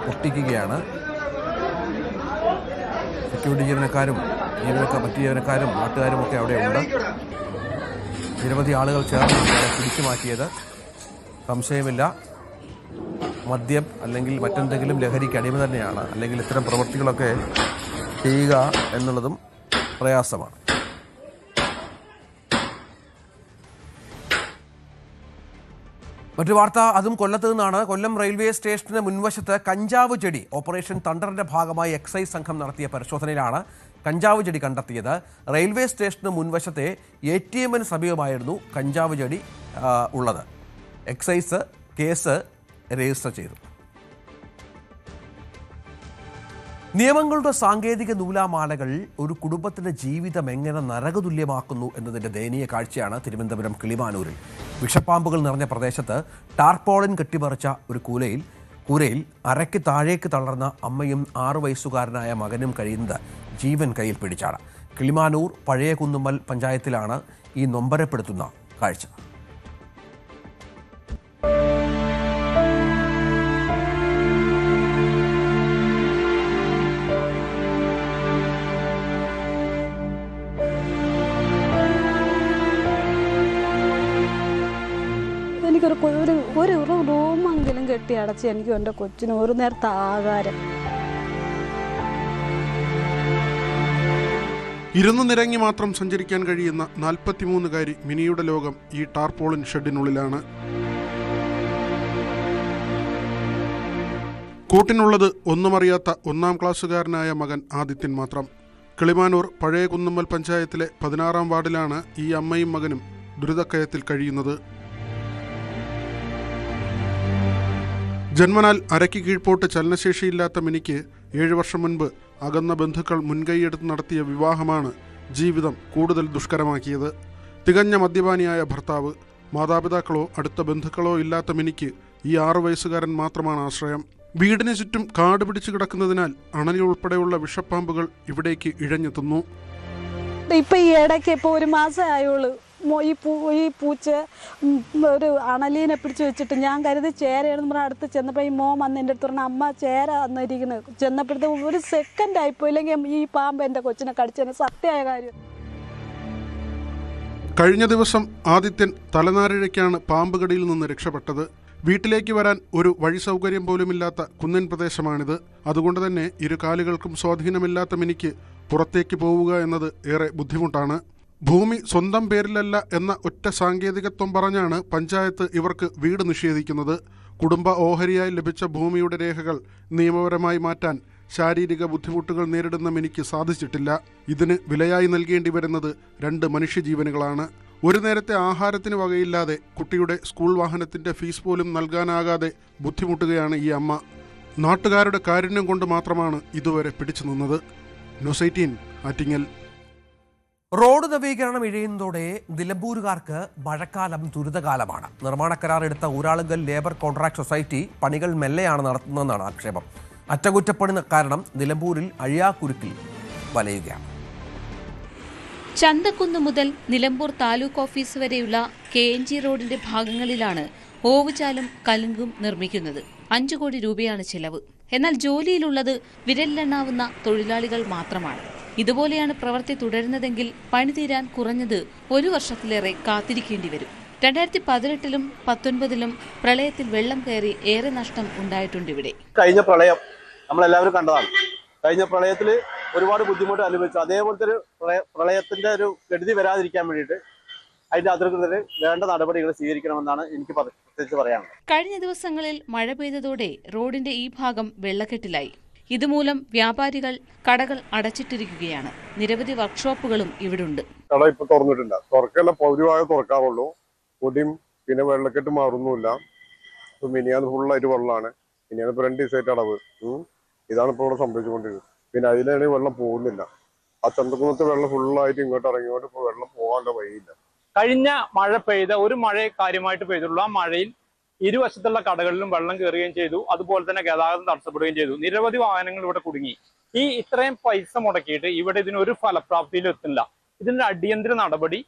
A: പൊട്ടിക്കുകയാണ്. സെക്യൂരിറ്റി ജീവനക്കാരും മറ്റു ജീവനക്കാരും നാട്ടുകാരും ഒക്കെ അവിടെ ഉണ്ട്. നിരവധി ആളുകൾ ചേർന്ന് പിടിച്ചു മാറ്റിയത് സംശയമില്ല. മദ്യം അല്ലെങ്കിൽ മറ്റെന്തെങ്കിലും ലഹരിക്ക് അടിമ തന്നെയാണ്. അല്ലെങ്കിൽ ഇത്തരം പ്രവൃത്തികളൊക്കെ ചെയ്യുക എന്നുള്ളതും പ്രയാസമാണ്. മറ്റു വാർത്ത അതും കൊല്ലത്ത് നിന്നാണ്. കൊല്ലം റെയിൽവേ സ്റ്റേഷന് മുൻവശത്ത് കഞ്ചാവ് ചെടി ഓപ്പറേഷൻ തണ്ടറിന്റെ ഭാഗമായി എക്സൈസ് സംഘം നടത്തിയ പരിശോധനയിലാണ് കഞ്ചാവ് ചെടി കണ്ടെത്തിയത്. റെയിൽവേ സ്റ്റേഷന് മുൻവശത്തെ ATMന് സമീപമായിരുന്നു കഞ്ചാവ് ചെടി ഉള്ളത്. എക്സൈസ് കേസ് രജിസ്റ്റർ ചെയ്തു. നിയമങ്ങളുടെ സാങ്കേതിക നൂലാമാലകൾ ഒരു കുടുംബത്തിന്റെ ജീവിതം എങ്ങനെ നരകതുല്യമാക്കുന്നു എന്നതിന്റെ ദയനീയ കാഴ്ചയാണ് തിരുവനന്തപുരം കിളിമാനൂരിൽ. വിഷപ്പാമ്പുകൾ നിറഞ്ഞ പ്രദേശത്ത് ടാർപോളിൻ കെട്ടിമറിച്ച ഒരു കൂരയിൽ അരയ്ക്ക് താഴേക്ക് തളർന്ന അമ്മയും 6 വയസ്സുകാരനായ മകനും കഴിയുന്നത് ജീവൻ കയ്യിൽ പിടിച്ചാണ്. കിളിമാനൂർ പഴയ കുന്നുമ്മൽ പഞ്ചായത്തിലാണ് ഈ നൊമ്പരപ്പെടുത്തുന്ന കാഴ്ച.
I: ഒരു റൂമെങ്കിലും കെട്ടി അടച്ച് എനിക്ക് എൻ്റെ കൊച്ചിന് ഒരു നേരത്തെ ആഹാരം.
J: ഇരുന്ന് നിരങ്ങി മാത്രം സഞ്ചരിക്കാൻ കഴിയുന്ന 43-കാരി മിനിയുടെ ലോകം ഈ ടാർപോളിൻ ഷെഡിനുള്ളിലാണ്. കൂട്ടിനുള്ളത് ഒന്നുമറിയാത്ത 1-ാം ക്ലാസ്സുകാരനായ മകൻ ആദിത്യൻ മാത്രം. കിളിമാനൂർ പഴയ കുന്നുമ്മൽ പഞ്ചായത്തിലെ 16-ാം വാർഡിലാണ് ഈ അമ്മയും മകനും ദുരിതക്കയത്തിൽ കഴിയുന്നത്. ജന്മനാൽ അരയ്ക്ക് കീഴ്പോട്ട് ചലനശേഷിയില്ലാത്ത മിനിക്ക് 7 വർഷം മുൻപ് അകന്ന ബന്ധുക്കൾ മുൻകൈയെടുത്ത് നടത്തിയ വിവാഹമാണ് ജീവിതം കൂടുതൽ ദുഷ്കരമാക്കിയത്. തികഞ്ഞ മദ്യപാനിയായ ഭർത്താവ്, മാതാപിതാക്കളോ അടുത്ത ബന്ധുക്കളോ ഇല്ലാത്ത മിനിക്ക് ഈ 6 വയസ്സുകാരൻ മാത്രമാണ് ആശ്രയം. വീടിന് ചുറ്റും കാട് പിടിച്ചു കിടക്കുന്നതിനാൽ അണലി ഉൾപ്പെടെയുള്ള വിഷപ്പാമ്പുകൾ ഇവിടേക്ക് ഇഴഞ്ഞെത്തുന്നു.
I: ഇപ്പം ഈ ഇടയ്ക്ക് ഇപ്പോൾ ഒരു മാസം ആയുള്ളൂ ഈ പൂച്ച ഒരു അണലീനെ പിടിച്ച് വെച്ചിട്ട് ഞാൻ കരുതി ചേരയാണെന്ന് പറഞ്ഞാൽ അടുത്ത് ചെന്നപ്പോൾ ഈ മോൻ വന്ന് എൻ്റെ അടുത്ത് പറഞ്ഞാൽ അമ്മ ചേര വന്നിരിക്കുന്നത്. ചെന്നപ്പോഴത്തേക്ക് ഒരു സെക്കൻഡ് ആയിപ്പോയില്ലെങ്കിൽ ഈ പാമ്പ് എൻ്റെ കൊച്ചിനെ കടിച്ചതിന് സത്യമായ കാര്യം.
J: കഴിഞ്ഞ ദിവസം ആദിത്യൻ തലനാരിഴയ്ക്കാണ് പാമ്പ് കടിയിൽ നിന്ന് രക്ഷപ്പെട്ടത്. വീട്ടിലേക്ക് വരാൻ ഒരു വഴി സൗകര്യം പോലുമില്ലാത്ത കുന്നൻ പ്രദേശമാണിത്. അതുകൊണ്ട് തന്നെ ഇരു കാലുകൾക്കും സ്വാധീനമില്ലാത്ത മിനിക്ക് പുറത്തേക്ക് പോവുക എന്നത് ഏറെ ബുദ്ധിമുട്ടാണ്. ഭൂമി സ്വന്തം പേരിലല്ല എന്ന ഒറ്റ സാങ്കേതികത്വം പറഞ്ഞാണ് പഞ്ചായത്ത് ഇവർക്ക് വീട് നിഷേധിക്കുന്നത്. കുടുംബ ഓഹരിയായി ലഭിച്ച ഭൂമിയുടെ രേഖകൾ നിയമപരമായി മാറ്റാൻ ശാരീരിക ബുദ്ധിമുട്ടുകൾ നേരിടുന്ന മിനിക്ക് സാധിച്ചിട്ടില്ല. ഇതിന് വിലയായി നൽകേണ്ടി വരുന്നത് 2 മനുഷ്യജീവനുകളാണ്. ഒരു നേരത്തെ ആഹാരത്തിന് വകയില്ലാതെ കുട്ടിയുടെ സ്കൂൾ വാഹനത്തിന്റെ ഫീസ് പോലും നൽകാനാകാതെ ബുദ്ധിമുട്ടുകയാണ് ഈ അമ്മ. നാട്ടുകാരുടെ കാരുണ്യം കൊണ്ട് മാത്രമാണ് ഇതുവരെ പിടിച്ചു നിന്നത്. ന്യൂസ് 18 ആറ്റിങ്ങൽ.
A: റോഡ് നവീകരണം ഇഴയുന്നതോടെ നിലമ്പൂരുകാർക്ക് മഴക്കാലം ദുരിതകാലമാണ്. നിർമ്മാണ കരാർ എടുത്ത ഊരാളുങ്കൽ ലേബർ കോൺട്രാക്ട് സൊസൈറ്റി പണികൾ മെല്ലെയാണ് നടത്തുന്നതെന്നാണ് ആക്ഷേപം. അറ്റകുറ്റപ്പണി കാരണം നിലമ്പൂരിൽ അഴിയാക്കുരുക്കിൽ വലയുകയാണ്.
K: ചന്തക്കുന്ന് മുതൽ നിലമ്പൂർ താലൂക്ക് ഓഫീസ് വരെയുള്ള KNG റോഡിന്റെ ഭാഗങ്ങളിലാണ് ഓവുചാലും കലുങ്കും നിർമ്മിക്കുന്നത്. 5 കോടി രൂപയാണ് ചെലവ്. എന്നാൽ ജോലിയിലുള്ളത് വിരലിലെണ്ണാവുന്ന തൊഴിലാളികൾ മാത്രമാണ്. ഇതുപോലെയാണ് പ്രവൃത്തി തുടരുന്നതെങ്കിൽ പണി തീരാൻ കുറഞ്ഞത് 1 വർഷത്തിലേറെ കാത്തിരിക്കേണ്ടി വരും. 2018-ലും 2019-ലും പ്രളയത്തിൽ വെള്ളം കയറി ഏറെ നഷ്ടം ഉണ്ടായിട്ടുണ്ട് ഇവിടെ.
L: കഴിഞ്ഞ പ്രളയം നമ്മളെല്ലാവരും കണ്ടതാണ്. കഴിഞ്ഞ പ്രളയത്തിൽ ഒരുപാട് ബുദ്ധിമുട്ട് അനുഭവിച്ചു. അതേപോലത്തെ ഒരു പ്രളയത്തിന്റെ ഒരു കെടുതി വരാതിരിക്കാൻ വേണ്ടിയിട്ട് അതിന്റെ അധികൃതർ വേണ്ട നടപടികൾ സ്വീകരിക്കണമെന്നാണ് എനിക്ക് പ്രത്യേകിച്ച് പറയാനുള്ളത്.
K: കഴിഞ്ഞ ദിവസങ്ങളിൽ മഴ പെയ്തതോടെ റോഡിന്റെ ഈ ഭാഗം വെള്ളക്കെട്ടിലായി. ഇതുമൂലം വ്യാപാരികൾ കടകൾ അടച്ചിട്ടിരിക്കുകയാണ്. നിരവധി വർക്ക്ഷോപ്പുകളും ഇവിടുണ്ട്.
M: കട ഇപ്പൊ തുറന്നിട്ടില്ല. തുറക്കല്ല, പൗരഭാഗം തുറക്കാറുള്ളൂ. പൊടിയും പിന്നെ വെള്ളക്കെട്ട് മാറുന്നുമില്ല. ഇപ്പൊ മിനിയാന്ന് ഫുള്ളായിട്ട് വെള്ളമാണ്. മിനിയാന്ന് ഇപ്പൊ 2 ദിവസമായിട്ട് അടവ്. ഇതാണ് ഇപ്പൊ ഇവിടെ സംഭവിച്ചുകൊണ്ടിരിക്കുന്നത്. പിന്നെ അതിലാണെങ്കിൽ വെള്ളം പോകുന്നില്ല. ആ ചന്തകുന്നത്തെ വെള്ളം ഫുള്ളായിട്ട് ഇങ്ങോട്ട് ഇറങ്ങിയോണ്ട് ഇപ്പൊ വെള്ളം പോകാനുള്ള വഴിയില്ല.
N: കഴിഞ്ഞ മഴ പെയ്ത ഒരു മഴയെ കാര്യമായിട്ട് പെയ്തുള്ളൂ. ആ മഴയിൽ ഇരുവശത്തുള്ള കടകളിലും വെള്ളം കയറുകയും ചെയ്തു. അതുപോലെ തന്നെ ഗതാഗതം തടസ്സപ്പെടുകയും ചെയ്തു. നിരവധി വാഹനങ്ങൾ ഇവിടെ കുടുങ്ങി. ഇത്രയും പൈസ മുടക്കിയിട്ട് ഇവിടെ ഇതിനൊരു ഫലപ്രാപ്തിയിലും എത്തില്ല. ഇതിന്റെ അടിയന്തര നടപടി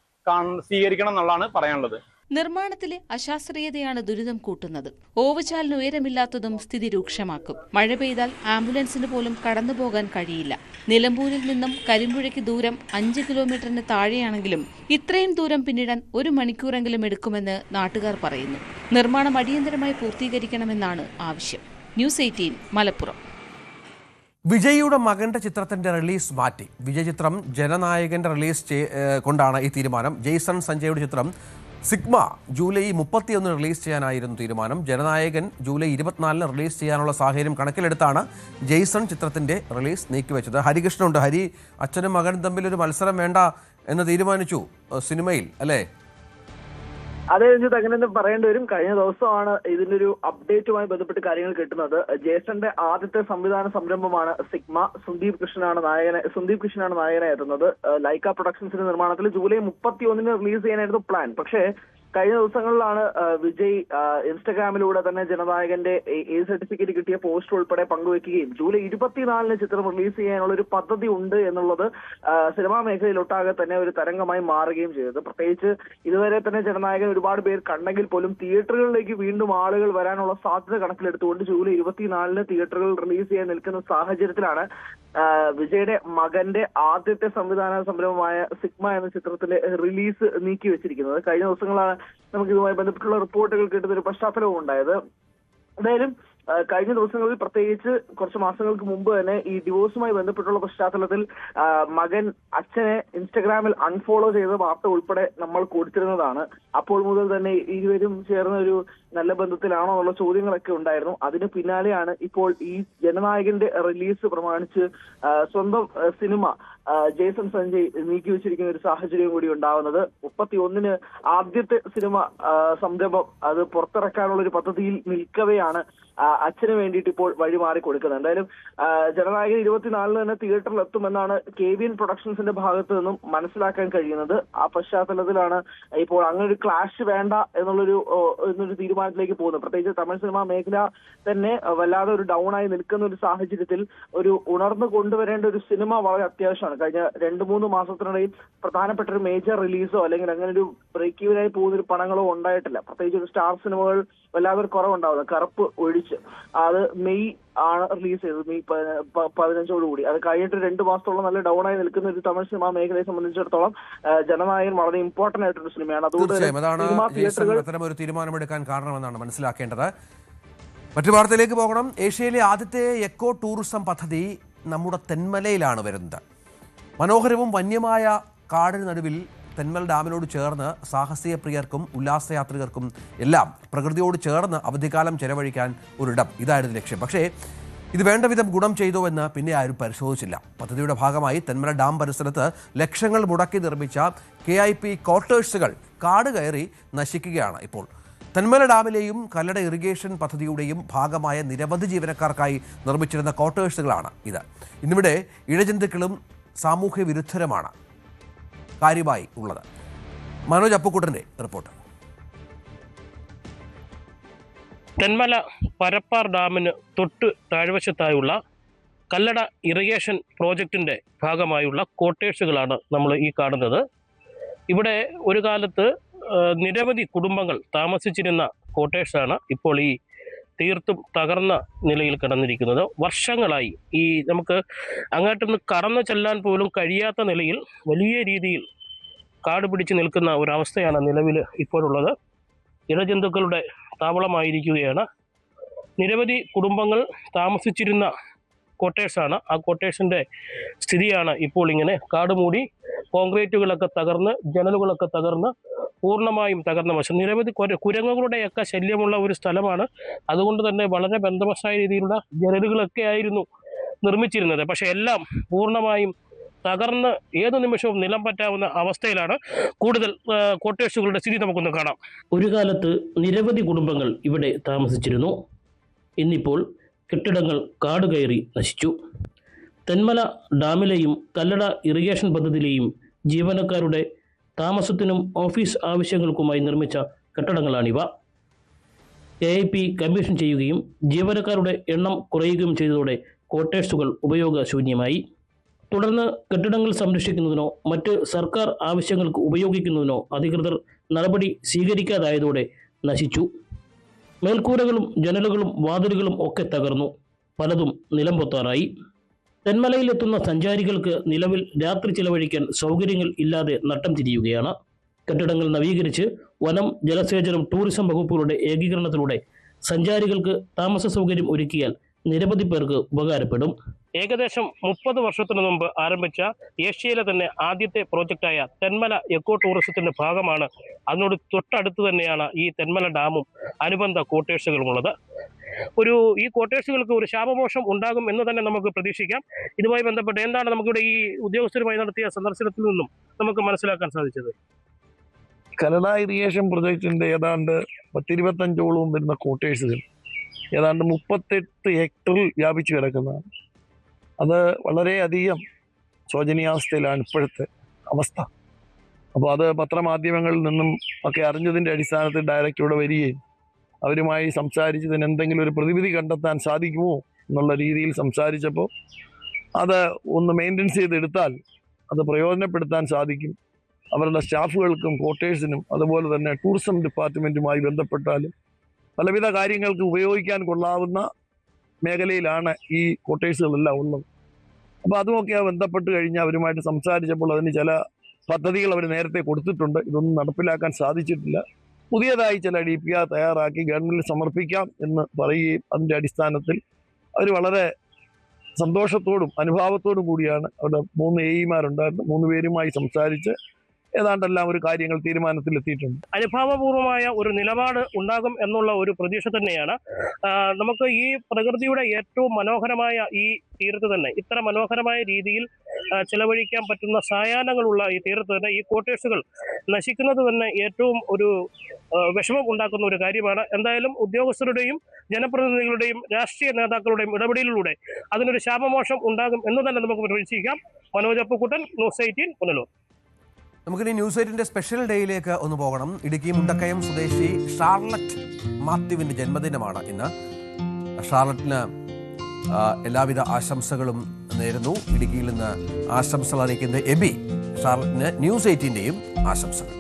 N: സ്വീകരിക്കണം എന്നുള്ളതാണ് പറയാനുള്ളത്.
K: നിർമ്മാണത്തിലെ അശാസ്ത്രീയതയാണ് ദുരിതം കൂട്ടുന്നത്. ഓവുചാലിന് ഉയരമില്ലാത്തതും സ്ഥിതി രൂക്ഷമാക്കും. മഴ പെയ്താൽ ആംബുലൻസിന് പോലും കടന്നുപോകാൻ കഴിയില്ല. നിലമ്പൂരിൽ നിന്നും കരിമ്പുഴയ്ക്ക് ദൂരം 5 കിലോമീറ്ററിന് താഴെയാണെങ്കിലും ഇത്രയും ദൂരം പിന്നിടാൻ 1 മണിക്കൂറെങ്കിലും എടുക്കുമെന്ന് നാട്ടുകാർ പറയുന്നു. നിർമ്മാണം അടിയന്തരമായി പൂർത്തീകരിക്കണമെന്നാണ് ആവശ്യം. ന്യൂസ് 18 മലപ്പുറം.
A: വിജയിയുടെ മകന്റെ ചിത്രത്തിന്റെ റിലീസ് മാറ്റി. വിജയ് ചിത്രം ജനനായകന്റെ റിലീസ് കൊണ്ടാണ് ഈ തീരുമാനം. ജെയ്സൺ സഞ്ജയുടെ ചിത്രം സിഗ്മ ജൂലൈ 31 റിലീസ് ചെയ്യാനായിരുന്നു തീരുമാനം. ജനനായകൻ ജൂലൈ 24 റിലീസ് ചെയ്യാനുള്ള സാഹചര്യം കണക്കിലെടുത്താണ് ജെയ്സൺ ചിത്രത്തിന്റെ റിലീസ് നീക്കിവെച്ചത്. ഹരികൃഷ്ണനുണ്ട്. ഹരി, അച്ഛനും മകനും തമ്മിൽ ഒരു മത്സരം വേണ്ട എന്ന് തീരുമാനിച്ചു സിനിമയിൽ, അല്ലേ?
O: അതേ രഞ്ജിത്ത്, അങ്ങനെ തന്നെ പറയേണ്ടി വരും. കഴിഞ്ഞ ദിവസമാണ് ഇതിന്റെ ഒരു അപ്ഡേറ്റുമായി ബന്ധപ്പെട്ട് കാര്യങ്ങൾ കിട്ടുന്നത്. ജേസന്റെ ആദ്യത്തെ സംവിധാന സംരംഭമാണ് സിഗ്മ. സന്ദീപ് കൃഷ്ണനാണ് നായകനായി എത്തുന്നത്. ലൈക്ക പ്രൊഡക്ഷൻസിന്റെ നിർമ്മാണത്തിൽ ജൂലൈ 31 റിലീസ് ചെയ്യാനായിരുന്നു പ്ലാൻ. പക്ഷേ കഴിഞ്ഞ ദിവസങ്ങളിലാണ് വിജയ് ഇൻസ്റ്റഗ്രാമിലൂടെ തന്നെ ജനനായകന്റെ എ സർട്ടിഫിക്കറ്റ് കിട്ടിയ പോസ്റ്റർ ഉൾപ്പെടെ പങ്കുവെക്കുകയും ജൂലൈ 24 ചിത്രം റിലീസ് ചെയ്യാനുള്ള ഒരു പദ്ധതി ഉണ്ട് എന്നുള്ളത് സിനിമാ മേഖലയിലൊട്ടാകെ തന്നെ ഒരു തരംഗമായി മാറുകയും ചെയ്തത്. പ്രത്യേകിച്ച് ഇതുവരെ തന്നെ ജനനായകൻ ഒരുപാട് പേർ കണ്ടെങ്കിൽ പോലും തിയേറ്ററുകളിലേക്ക് വീണ്ടും ആളുകൾ വരാനുള്ള സാധ്യത കണക്കിലെടുത്തുകൊണ്ട് ജൂലൈ 24 തിയേറ്ററുകൾ റിലീസ് ചെയ്യാൻ നിൽക്കുന്ന സാഹചര്യത്തിലാണ് വിജയുടെ മകന്റെ ആദ്യത്തെ സംവിധാന സംരംഭമായ സിഗ്മ എന്ന ചിത്രത്തിന്റെ റിലീസ് നീക്കി വെച്ചിരിക്കുന്നത്. കഴിഞ്ഞ ദിവസങ്ങളാണ് നമുക്ക് ഇതുമായി ബന്ധപ്പെട്ടുള്ള റിപ്പോർട്ടുകൾ കിട്ടുന്ന ഒരു പശ്ചാത്തലവും ഉണ്ടായത്. എന്തായാലും കഴിഞ്ഞ ദിവസങ്ങളിൽ, പ്രത്യേകിച്ച് കുറച്ച് മാസങ്ങൾക്ക് മുമ്പ് തന്നെ ഈ ഡിവോഴ്സുമായി ബന്ധപ്പെട്ടുള്ള പശ്ചാത്തലത്തിൽ മകൻ അച്ഛനെ ഇൻസ്റ്റഗ്രാമിൽ അൺഫോളോ ചെയ്ത വാർത്ത ഉൾപ്പെടെ നമ്മൾ കൊടുത്തിരുന്നതാണ്. അപ്പോൾ മുതൽ തന്നെ ഇരുവരും ചേർന്ന ഒരു നല്ല ബന്ധത്തിലാണോ എന്നുള്ള ചോദ്യങ്ങളൊക്കെ ഉണ്ടായിരുന്നു. അതിന് പിന്നാലെയാണ് ഇപ്പോൾ ഈ ജനനായകന്റെ റിലീസ് പ്രമാണിച്ച് സ്വന്തം സിനിമ ജേസൺ സഞ്ജയ് നീക്കി വെച്ചിരിക്കുന്ന ഒരു സാഹചര്യം കൂടി ഉണ്ടാവുന്നത്. 31 ആദ്യത്തെ സിനിമ സംരംഭം അത് പുറത്തിറക്കാനുള്ള ഒരു പദ്ധതിയിൽ നിൽക്കവെയാണ് അച്ഛന് വേണ്ടിയിട്ട് ഇപ്പോൾ വഴിമാറി കൊടുക്കുന്നത്. എന്തായാലും ജനനായകൻ 24 തന്നെ തിയേറ്ററിൽ എത്തുമെന്നാണ് KVN പ്രൊഡക്ഷൻസിന്റെ ഭാഗത്തു നിന്നും മനസ്സിലാക്കാൻ കഴിയുന്നത്. ആ പശ്ചാത്തലത്തിലാണ് ഇപ്പോൾ അങ്ങനെ ഒരു ക്ലാഷ് വേണ്ട എന്നൊരു തീരുമാനത്തിലേക്ക് പോകുന്നത്. പ്രത്യേകിച്ച് തമിഴ് സിനിമാ മേഖല തന്നെ വല്ലാതെ ഒരു ഡൗൺ ആയി നിൽക്കുന്ന ഒരു സാഹചര്യത്തിൽ ഒരു ഉണർന്നു കൊണ്ടുവരേണ്ട ഒരു സിനിമ വളരെ അത്യാവശ്യമാണ്. കഴിഞ്ഞ 2-3 മാസത്തിനിടയിൽ പ്രധാനപ്പെട്ട ഒരു മേജർ റിലീസോ അല്ലെങ്കിൽ അങ്ങനെ ഒരു ബ്രേക്ക് ഈവനായി പോകുന്ന ഒരു പടങ്ങളോ ഉണ്ടായിട്ടില്ല. പ്രത്യേകിച്ച് ഒരു സ്റ്റാർ സിനിമകൾ വല്ലാതെ ഒരു കുറവുണ്ടാവുന്നത്. കറുപ്പ് ഒഴിച്ച് അത് മെയ് ആണ് റിലീസ് ചെയ്തത്, മെയ് 15 അത് കഴിഞ്ഞിട്ട് 2 മാസത്തോളം നല്ല ഡൗൺ ആയി നിൽക്കുന്ന ഒരു തമിഴ് സിനിമാ മേഖലയെ സംബന്ധിച്ചിടത്തോളം ജനനായകൻ വളരെ ഇമ്പോർട്ടന്റ് ആയിട്ടൊരു സിനിമയാണ്. അതുകൊണ്ട്
A: ഒരു തീരുമാനമെടുക്കാൻ കാരണമെന്നാണ് മനസ്സിലാക്കേണ്ടത്. മറ്റു വാർത്തയിലേക്ക് പോകണം. ഏഷ്യയിലെ ആദ്യത്തെ എക്കോ ടൂറിസം പദ്ധതി നമ്മുടെ തെന്മലയിലാണ് വരുന്നത്. മനോഹരവും വന്യമായ കാടിന് നടുവിൽ തെന്മല ഡാമിനോട് ചേർന്ന് സാഹസിക പ്രിയർക്കും ഉല്ലാസയാത്രികർക്കും എല്ലാം പ്രകൃതിയോട് ചേർന്ന് അവധിക്കാലം ചെലവഴിക്കാൻ ഒരിടം, ഇതായിരുന്നു ലക്ഷ്യം. പക്ഷേ ഇത് വേണ്ട വിധം ഗുണം ചെയ്തോ എന്ന് പിന്നെ ആരും പരിശോധിച്ചില്ല. പദ്ധതിയുടെ ഭാഗമായി തെന്മല ഡാം പരിസരത്ത് ലക്ഷങ്ങൾ മുടക്കി നിർമ്മിച്ച KIP ക്വാർട്ടേഴ്സുകൾ കാട് കയറി നശിക്കുകയാണ് ഇപ്പോൾ. തെന്മല ഡാമിലെയും കല്ലട ഇറിഗേഷൻ പദ്ധതിയുടെയും ഭാഗമായ നിരവധി ജീവനക്കാർക്കായി നിർമ്മിച്ചിരുന്ന ക്വാർട്ടേഴ്സുകളാണ് ഇത്. ഇന്നിവിടെ ഇഴജന്തുക്കളും സാമൂഹ്യ വിരുദ്ധരുമാണ് കാര്യമായി ഉള്ളത്. മനോജ് അപ്പുക്കുട്ടൻ്റെ റിപ്പോർട്ട്.
P: തെന്മല പരപ്പാർ ഡാമിന് തൊട്ട് താഴ്വശത്തായുള്ള കല്ലട ഇറിഗേഷൻ പ്രോജക്റ്റിൻ്റെ ഭാഗമായുള്ള ക്വാർട്ടേഴ്സുകളാണ് നമ്മൾ ഈ കാണുന്നത്. ഇവിടെ ഒരു കാലത്ത് നിരവധി കുടുംബങ്ങൾ താമസിച്ചിരുന്ന ക്വാർട്ടേഴ്സാണ് ഇപ്പോൾ ഈ തീർത്തും തകർന്ന നിലയിൽ കിടന്നിരിക്കുന്നത്. വർഷങ്ങളായി ഈ നമുക്ക് അങ്ങോട്ടൊന്ന് കടന്നു ചെല്ലാൻ പോലും കഴിയാത്ത നിലയിൽ വലിയ രീതിയിൽ കാട് പിടിച്ച് നിൽക്കുന്ന ഒരവസ്ഥയാണ് നിലവിൽ ഇപ്പോഴുള്ളത്. ഇഴജന്തുക്കളുടെ താവളമായിരിക്കുകയാണ്. നിരവധി കുടുംബങ്ങൾ താമസിച്ചിരുന്ന ക്വാർട്ടേഴ്സാണ്. ആ ക്വാർട്ടേഴ്സിൻ്റെ സ്ഥിതിയാണ് ഇപ്പോൾ ഇങ്ങനെ കാട് മൂടി കോൺക്രീറ്റുകളൊക്കെ തകർന്ന് ജനലുകളൊക്കെ തകർന്ന് പൂർണ്ണമായും തകർന്ന വശം. നിരവധി കുരങ്ങുകളുടെയൊക്കെ ശല്യമുള്ള ഒരു സ്ഥലമാണ്. അതുകൊണ്ട് തന്നെ വളരെ ബന്ധവശമായ രീതിയിലുള്ള ജനലുകളൊക്കെ ആയിരുന്നു നിർമ്മിച്ചിരുന്നത്. പക്ഷേ എല്ലാം പൂർണ്ണമായും തകർന്ന് ഏതു നിമിഷവും നിലം പറ്റാവുന്ന അവസ്ഥയിലാണ്. കൂടുതൽ ക്വാർട്ടേഴ്സുകളുടെ സ്ഥിതി നമുക്കൊന്ന് കാണാം. ഒരു കാലത്ത് നിരവധി കുടുംബങ്ങൾ ഇവിടെ താമസിച്ചിരുന്നു. ഇന്നിപ്പോൾ കെട്ടിടങ്ങൾ കാട് കയറി നശിച്ചു. തെന്മല ഡാമിലെയും കല്ലട ഇറിഗേഷൻ പദ്ധതിയിലെയും ജീവനക്കാരുടെ താമസത്തിനും ഓഫീസ് ആവശ്യങ്ങൾക്കുമായി നിർമ്മിച്ച കെട്ടിടങ്ങളാണിവ. KIP കമ്മീഷൻ ചെയ്യുകയും ജീവനക്കാരുടെ എണ്ണം കുറയുകയും ചെയ്തതോടെ ക്വാർട്ടേഴ്സുകൾ ഉപയോഗശൂന്യമായി. തുടർന്ന് കെട്ടിടങ്ങൾ സംരക്ഷിക്കുന്നതിനോ മറ്റ് സർക്കാർ ആവശ്യങ്ങൾക്ക് ഉപയോഗിക്കുന്നതിനോ അധികൃതർ നടപടി സ്വീകരിക്കാതായതോടെ നശിച്ചു. മേൽക്കൂരകളും ജനലുകളും വാതിലുകളും ഒക്കെ തകർന്നു. പലതും നിലംപൊത്താറായി. തെന്മലയിലെത്തുന്ന സഞ്ചാരികൾക്ക് നിലവിൽ രാത്രി ചിലവഴിക്കാൻ സൗകര്യങ്ങൾ ഇല്ലാതെ നട്ടം തിരിയുകയാണ്. കെട്ടിടങ്ങൾ നവീകരിച്ച് വനം, ജലസേചനം, ടൂറിസം വകുപ്പുകളുടെ ഏകീകരണത്തിലൂടെ സഞ്ചാരികൾക്ക് താമസ സൗകര്യം ഒരുക്കിയാൽ നിരവധി പേർക്ക് ഉപകാരപ്പെടും. ഏകദേശം 30 വർഷത്തിനു മുമ്പ് ആരംഭിച്ച ഏഷ്യയിലെ തന്നെ ആദ്യത്തെ പ്രോജക്റ്റായ തെന്മല എക്കോ ടൂറിസത്തിന്റെ ഭാഗമാണ്. അതിനോട് തൊട്ടടുത്ത് തന്നെയാണ് ഈ തെന്മല ഡാമും അനുബന്ധ കോട്ടേഴ്സുകളുമുള്ളത്. ഈ കോട്ടേഴ്സുകൾക്ക് ഒരു ശാപമോക്ഷം ഉണ്ടാകും എന്ന് തന്നെ നമുക്ക് പ്രതീക്ഷിക്കാം. ഇതുമായി ബന്ധപ്പെട്ട് എന്താണ് നമുക്കിവിടെ ഈ ഉദ്യോഗസ്ഥരുമായി നടത്തിയ സന്ദർശനത്തിൽ നിന്നും നമുക്ക് മനസ്സിലാക്കാൻ സാധിച്ചത്?
Q: കല്ലട ഇറിഗേഷൻ പ്രൊജക്ടിന്റെ ഏതാണ്ട് 10-25ഓളം വരുന്ന കോട്ടേഴ്സുകൾ ഏതാണ്ട് 38 ഹെക്ടറിൽ വ്യാപിച്ചു കിടക്കുന്നതാണ്. അത് വളരെയധികം ശോചനീയാവസ്ഥയിലാണ് ഇപ്പോഴത്തെ അവസ്ഥ. അപ്പോൾ അത് പത്രമാധ്യമങ്ങളിൽ നിന്നും ഒക്കെ അറിഞ്ഞതിൻ്റെ അടിസ്ഥാനത്തിൽ ഡയറക്റ്റ് ഇവിടെ വരികയും അവരുമായി സംസാരിച്ചതിന് എന്തെങ്കിലും ഒരു പ്രതിവിധി കണ്ടെത്താൻ സാധിക്കുമോ എന്നുള്ള രീതിയിൽ സംസാരിച്ചപ്പോൾ അത് ഒന്ന് മെയിൻ്റെനൻസ് ചെയ്തെടുത്താൽ അത് പ്രയോജനപ്പെടുത്താൻ സാധിക്കും. അവരുടെ സ്റ്റാഫുകൾക്കും കോട്ടേഴ്സിനും അതുപോലെ തന്നെ ടൂറിസം ഡിപ്പാർട്ട്മെൻറ്റുമായി ബന്ധപ്പെട്ടാലും പലവിധ കാര്യങ്ങൾക്ക് ഉപയോഗിക്കാൻ കൊള്ളാവുന്ന മേഖലയിലാണ് ഈ കോട്ടേഴ്സുകളെല്ലാം ഉള്ളത്. അപ്പോൾ അതുമൊക്കെ ബന്ധപ്പെട്ട് കഴിഞ്ഞാൽ അവരുമായിട്ട് സംസാരിച്ചപ്പോൾ അതിന് ചില പദ്ധതികൾ അവർ നേരത്തെ കൊടുത്തിട്ടുണ്ട്. ഇതൊന്നും നടപ്പിലാക്കാൻ സാധിച്ചിട്ടില്ല. പുതിയതായി ചില DPR തയ്യാറാക്കി ഗവൺമെൻറ്റിൽ സമർപ്പിക്കാം എന്ന് പറയുകയും അതിൻ്റെ അടിസ്ഥാനത്തിൽ അവർ വളരെ സന്തോഷത്തോടും അനുഭാവത്തോടും കൂടിയാണ് അവിടെ 3 AEമാരുണ്ടായിരുന്നു. 3 പേരുമായി സംസാരിച്ച് ഏതാണ്ടെല്ലാം ഒരു കാര്യങ്ങൾ തീരുമാനത്തിലെത്തിയിട്ടുണ്ട്.
P: അനുഭാവപൂർവമായ ഒരു നിലപാട് ഉണ്ടാകും എന്നുള്ള ഒരു പ്രതീക്ഷ തന്നെയാണ്. നമുക്ക് ഈ പ്രകൃതിയുടെ ഏറ്റവും മനോഹരമായ ഈ തീരത്ത് തന്നെ ഇത്ര മനോഹരമായ രീതിയിൽ ചെലവഴിക്കാൻ പറ്റുന്ന സായാഹ്നങ്ങളുള്ള ഈ തീരത്ത് തന്നെ ഈ കോട്ടേഴ്സുകൾ നശിക്കുന്നത് തന്നെ ഏറ്റവും ഒരു വിഷമം ഉണ്ടാക്കുന്ന ഒരു കാര്യമാണ്. എന്തായാലും ഉദ്യോഗസ്ഥരുടെയും ജനപ്രതിനിധികളുടെയും രാഷ്ട്രീയ നേതാക്കളുടെയും ഇടപെടലിലൂടെ അതിനൊരു ശാപമോക്ഷം ഉണ്ടാകും എന്ന് തന്നെ നമുക്ക് പ്രതീക്ഷിക്കാം. മനോജ് അപ്പുക്കുട്ടൻ, ന്യൂസ് 18, പുനലൂർ.
A: നമുക്കിനി ന്യൂസ് 8ന്റെ സ്പെഷ്യൽ ഡേയിലേക്ക് ഒന്ന് പോകണം. ഇടുക്കി മുണ്ടക്കയം സ്വദേശി ഷാർലറ്റ് മാത്യുവിൻ്റെ ജന്മദിനമാണ് ഇന്ന്. ഷാർലറ്റിന് എല്ലാവിധ ആശംസകളും നേരുന്നു. ഇടുക്കിയിൽ നിന്ന് ആശംസകൾ അറിയിക്കുന്ന എബി ഷാർലറ്റിന് ന്യൂസ് 18ന്റെയും ആശംസകൾ.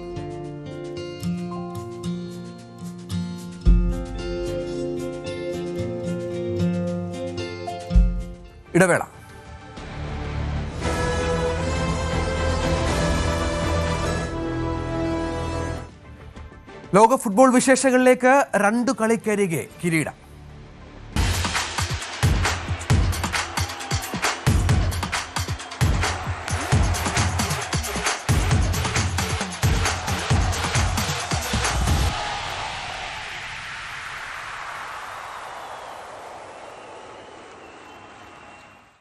A: ഇടവേള. ലോക ഫുട്ബോൾ വിശേഷങ്ങളിലേക്ക് 2 കളിക്കരികെ കിരീടം.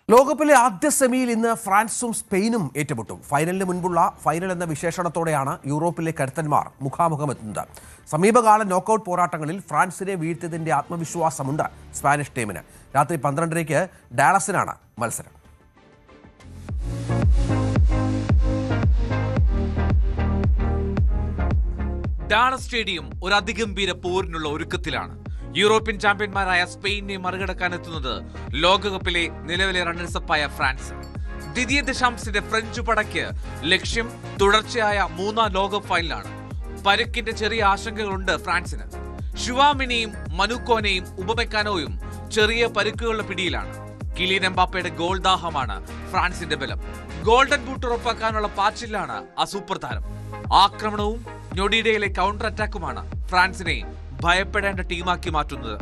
A: ലോകകപ്പിലെ ആദ്യ സെമിയിൽ ഇന്ന് ഫ്രാൻസും സ്പെയിനും ഏറ്റുമുട്ടും. ഫൈനലിന് മുൻപുള്ള ഫൈനൽ എന്ന വിശേഷണത്തോടെയാണ് യൂറോപ്പിലെ കരുത്തന്മാർ മുഖാമുഖമെത്തുന്നത്. സമീപകാല നോക്കൌട്ട് പോരാട്ടങ്ങളിൽ ഫ്രാൻസിനെ വീഴ്ത്തിയതിന്റെ ആത്മവിശ്വാസമുണ്ട് സ്പാനിഷ് ടീമിന്. രാത്രി 12:30 ഡാലസിനാണ് മത്സരം.
R: ഡാളസ് സ്റ്റേഡിയം ഒരു അതിഗംഭീര പോരിനുള്ള ഒരുക്കത്തിലാണ്. യൂറോപ്യൻ ചാമ്പ്യന്മാരായ സ്പെയിനെ മറികടക്കാനെത്തുന്നത് ലോകകപ്പിലെ നിലവിലെ റണ്ണേഴ്സപ്പായ ഫ്രാൻസ്. ദ്വിതീയ ദശാംശത്തിന്റെ ഫ്രഞ്ച് പടയ്ക്ക് ലക്ഷ്യം തുടർച്ചയായ 3ാം ലോകകപ്പ് ഫൈനലാണ്. പരുക്കിന്റെ ചെറിയ ആശങ്കകളുണ്ട് ഫ്രാൻസിന്. ഷുവാമിനെയും മനുക്കോനെയും ഉപമെക്കാനോയും ചെറിയ പരുക്കുകളുടെ പിടിയിലാണ്. കിലിയൻ എംബാപ്പയുടെ ഗോൾ ദാഹമാണ് ഫ്രാൻസിന്റെ ബലം. ഗോൾഡൻ ബൂട്ട് ഉറപ്പാക്കാനുള്ള പാച്ചിലാണ് ആ സൂപ്പർ താരം. ആക്രമണവും ഞൊടിയിടയിലെ കൗണ്ടർ അറ്റാക്കുമാണ് ഫ്രാൻസിനെ ഭയപ്പെടേണ്ട ടീമാക്കി മാറ്റുന്നത്.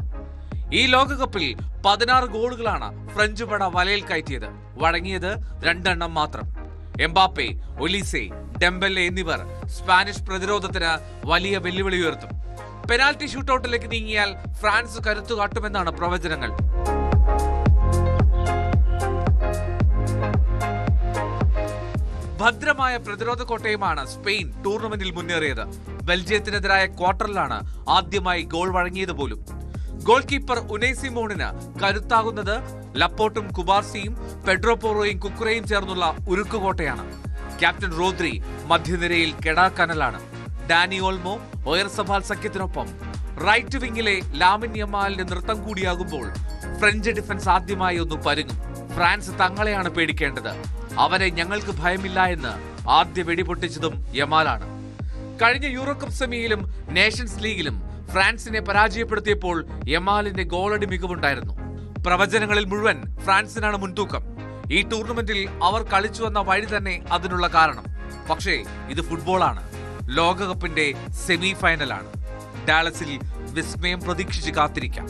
R: ഈ ലോകകപ്പിൽ 16 ഗോളുകളാണ് ഫ്രഞ്ച് പട വലയിൽ കയറ്റിയത്. വഴങ്ങിയത് 2 എണ്ണം മാത്രം. എംബാപ്പെ, ഒലീസെ, ഡെംബെല്ലെ എന്നിവർ സ്പാനിഷ് പ്രതിരോധത്തിന് വലിയ വെല്ലുവിളി ഉയർത്തും. പെനാൽറ്റി ഷൂട്ടൌട്ടിലേക്ക് നീങ്ങിയാൽ ഫ്രാൻസ് കരുത്തു കാട്ടുമെന്നാണ് പ്രവചനങ്ങൾ. ഭദ്രമായ പ്രതിരോധ കോട്ടയുമാണ് സ്പെയിൻ ടൂർണമെന്റിൽ മുന്നേറിയത്. ബെൽജിയത്തിനെതിരായ ക്വാർട്ടറിലാണ് ആദ്യമായി ഗോൾ വഴങ്ങിയത് പോലും. ഗോൾ കീപ്പർ ഉനൈ സിമോണിന് കരുത്താകുന്നത് ലപ്പോർട്ടും കുബാർസിയും പെഡ്രോ പോറോയും കുക്കുറയും ചേർന്നുള്ള ഉരുക്കുകോട്ടയാണ്. ക്യാപ്റ്റൻ റോദ്രി മധ്യനിരയിൽ കെടാക്കനലാണ്. ഡാനി ഓൾമോ ഒയർസബാൽ സഖ്യത്തിനൊപ്പം റൈറ്റ് വിങ്ങിലെ ലാമിൻ യമാലിന്റെ നൃത്തം കൂടിയാകുമ്പോൾ ഫ്രഞ്ച് ഡിഫൻസ് ആദ്യമായി ഒന്ന് പരുങ്ങും. ഫ്രാൻസ് തങ്ങളെയാണ് പേടിക്കേണ്ടത്. അവരെ ഞങ്ങൾക്ക് ഭയമില്ല എന്ന് ആദ്യ വെടിപൊട്ടിച്ചതും യമാലാണ്. കഴിഞ്ഞ യൂറോ കപ്പ് സെമിയിലും നേഷൻസ് ലീഗിലും ഫ്രാൻസിനെ പരാജയപ്പെടുത്തിയപ്പോൾ യമാലിന്റെ ഗോളടി മികവുണ്ടായിരുന്നു. പ്രവചനങ്ങളിൽ മുഴുവൻ ഫ്രാൻസിനാണ് മുൻതൂക്കം. ഈ ടൂർണമെന്റിൽ അവർ കളിച്ചു വന്ന വഴി തന്നെ അതിനുള്ള കാരണം. പക്ഷേ ഇത് ഫുട്ബോളാണ്. ലോകകപ്പിന്റെ സെമി ഫൈനലാണ്. ഡാലസിൽ വിസ്മയം പ്രതീക്ഷിച്ച് കാത്തിരിക്കാം.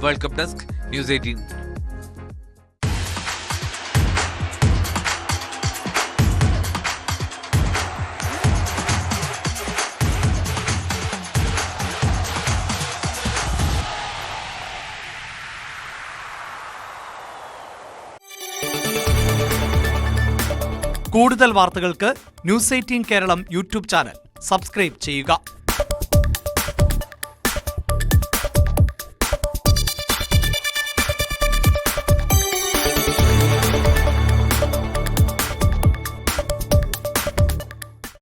R: World cup desk, news 18.
S: കൂടുതൽ വാർത്തകൾക്ക് news 18 Keralam YouTube channel subscribe ചെയ്യുക.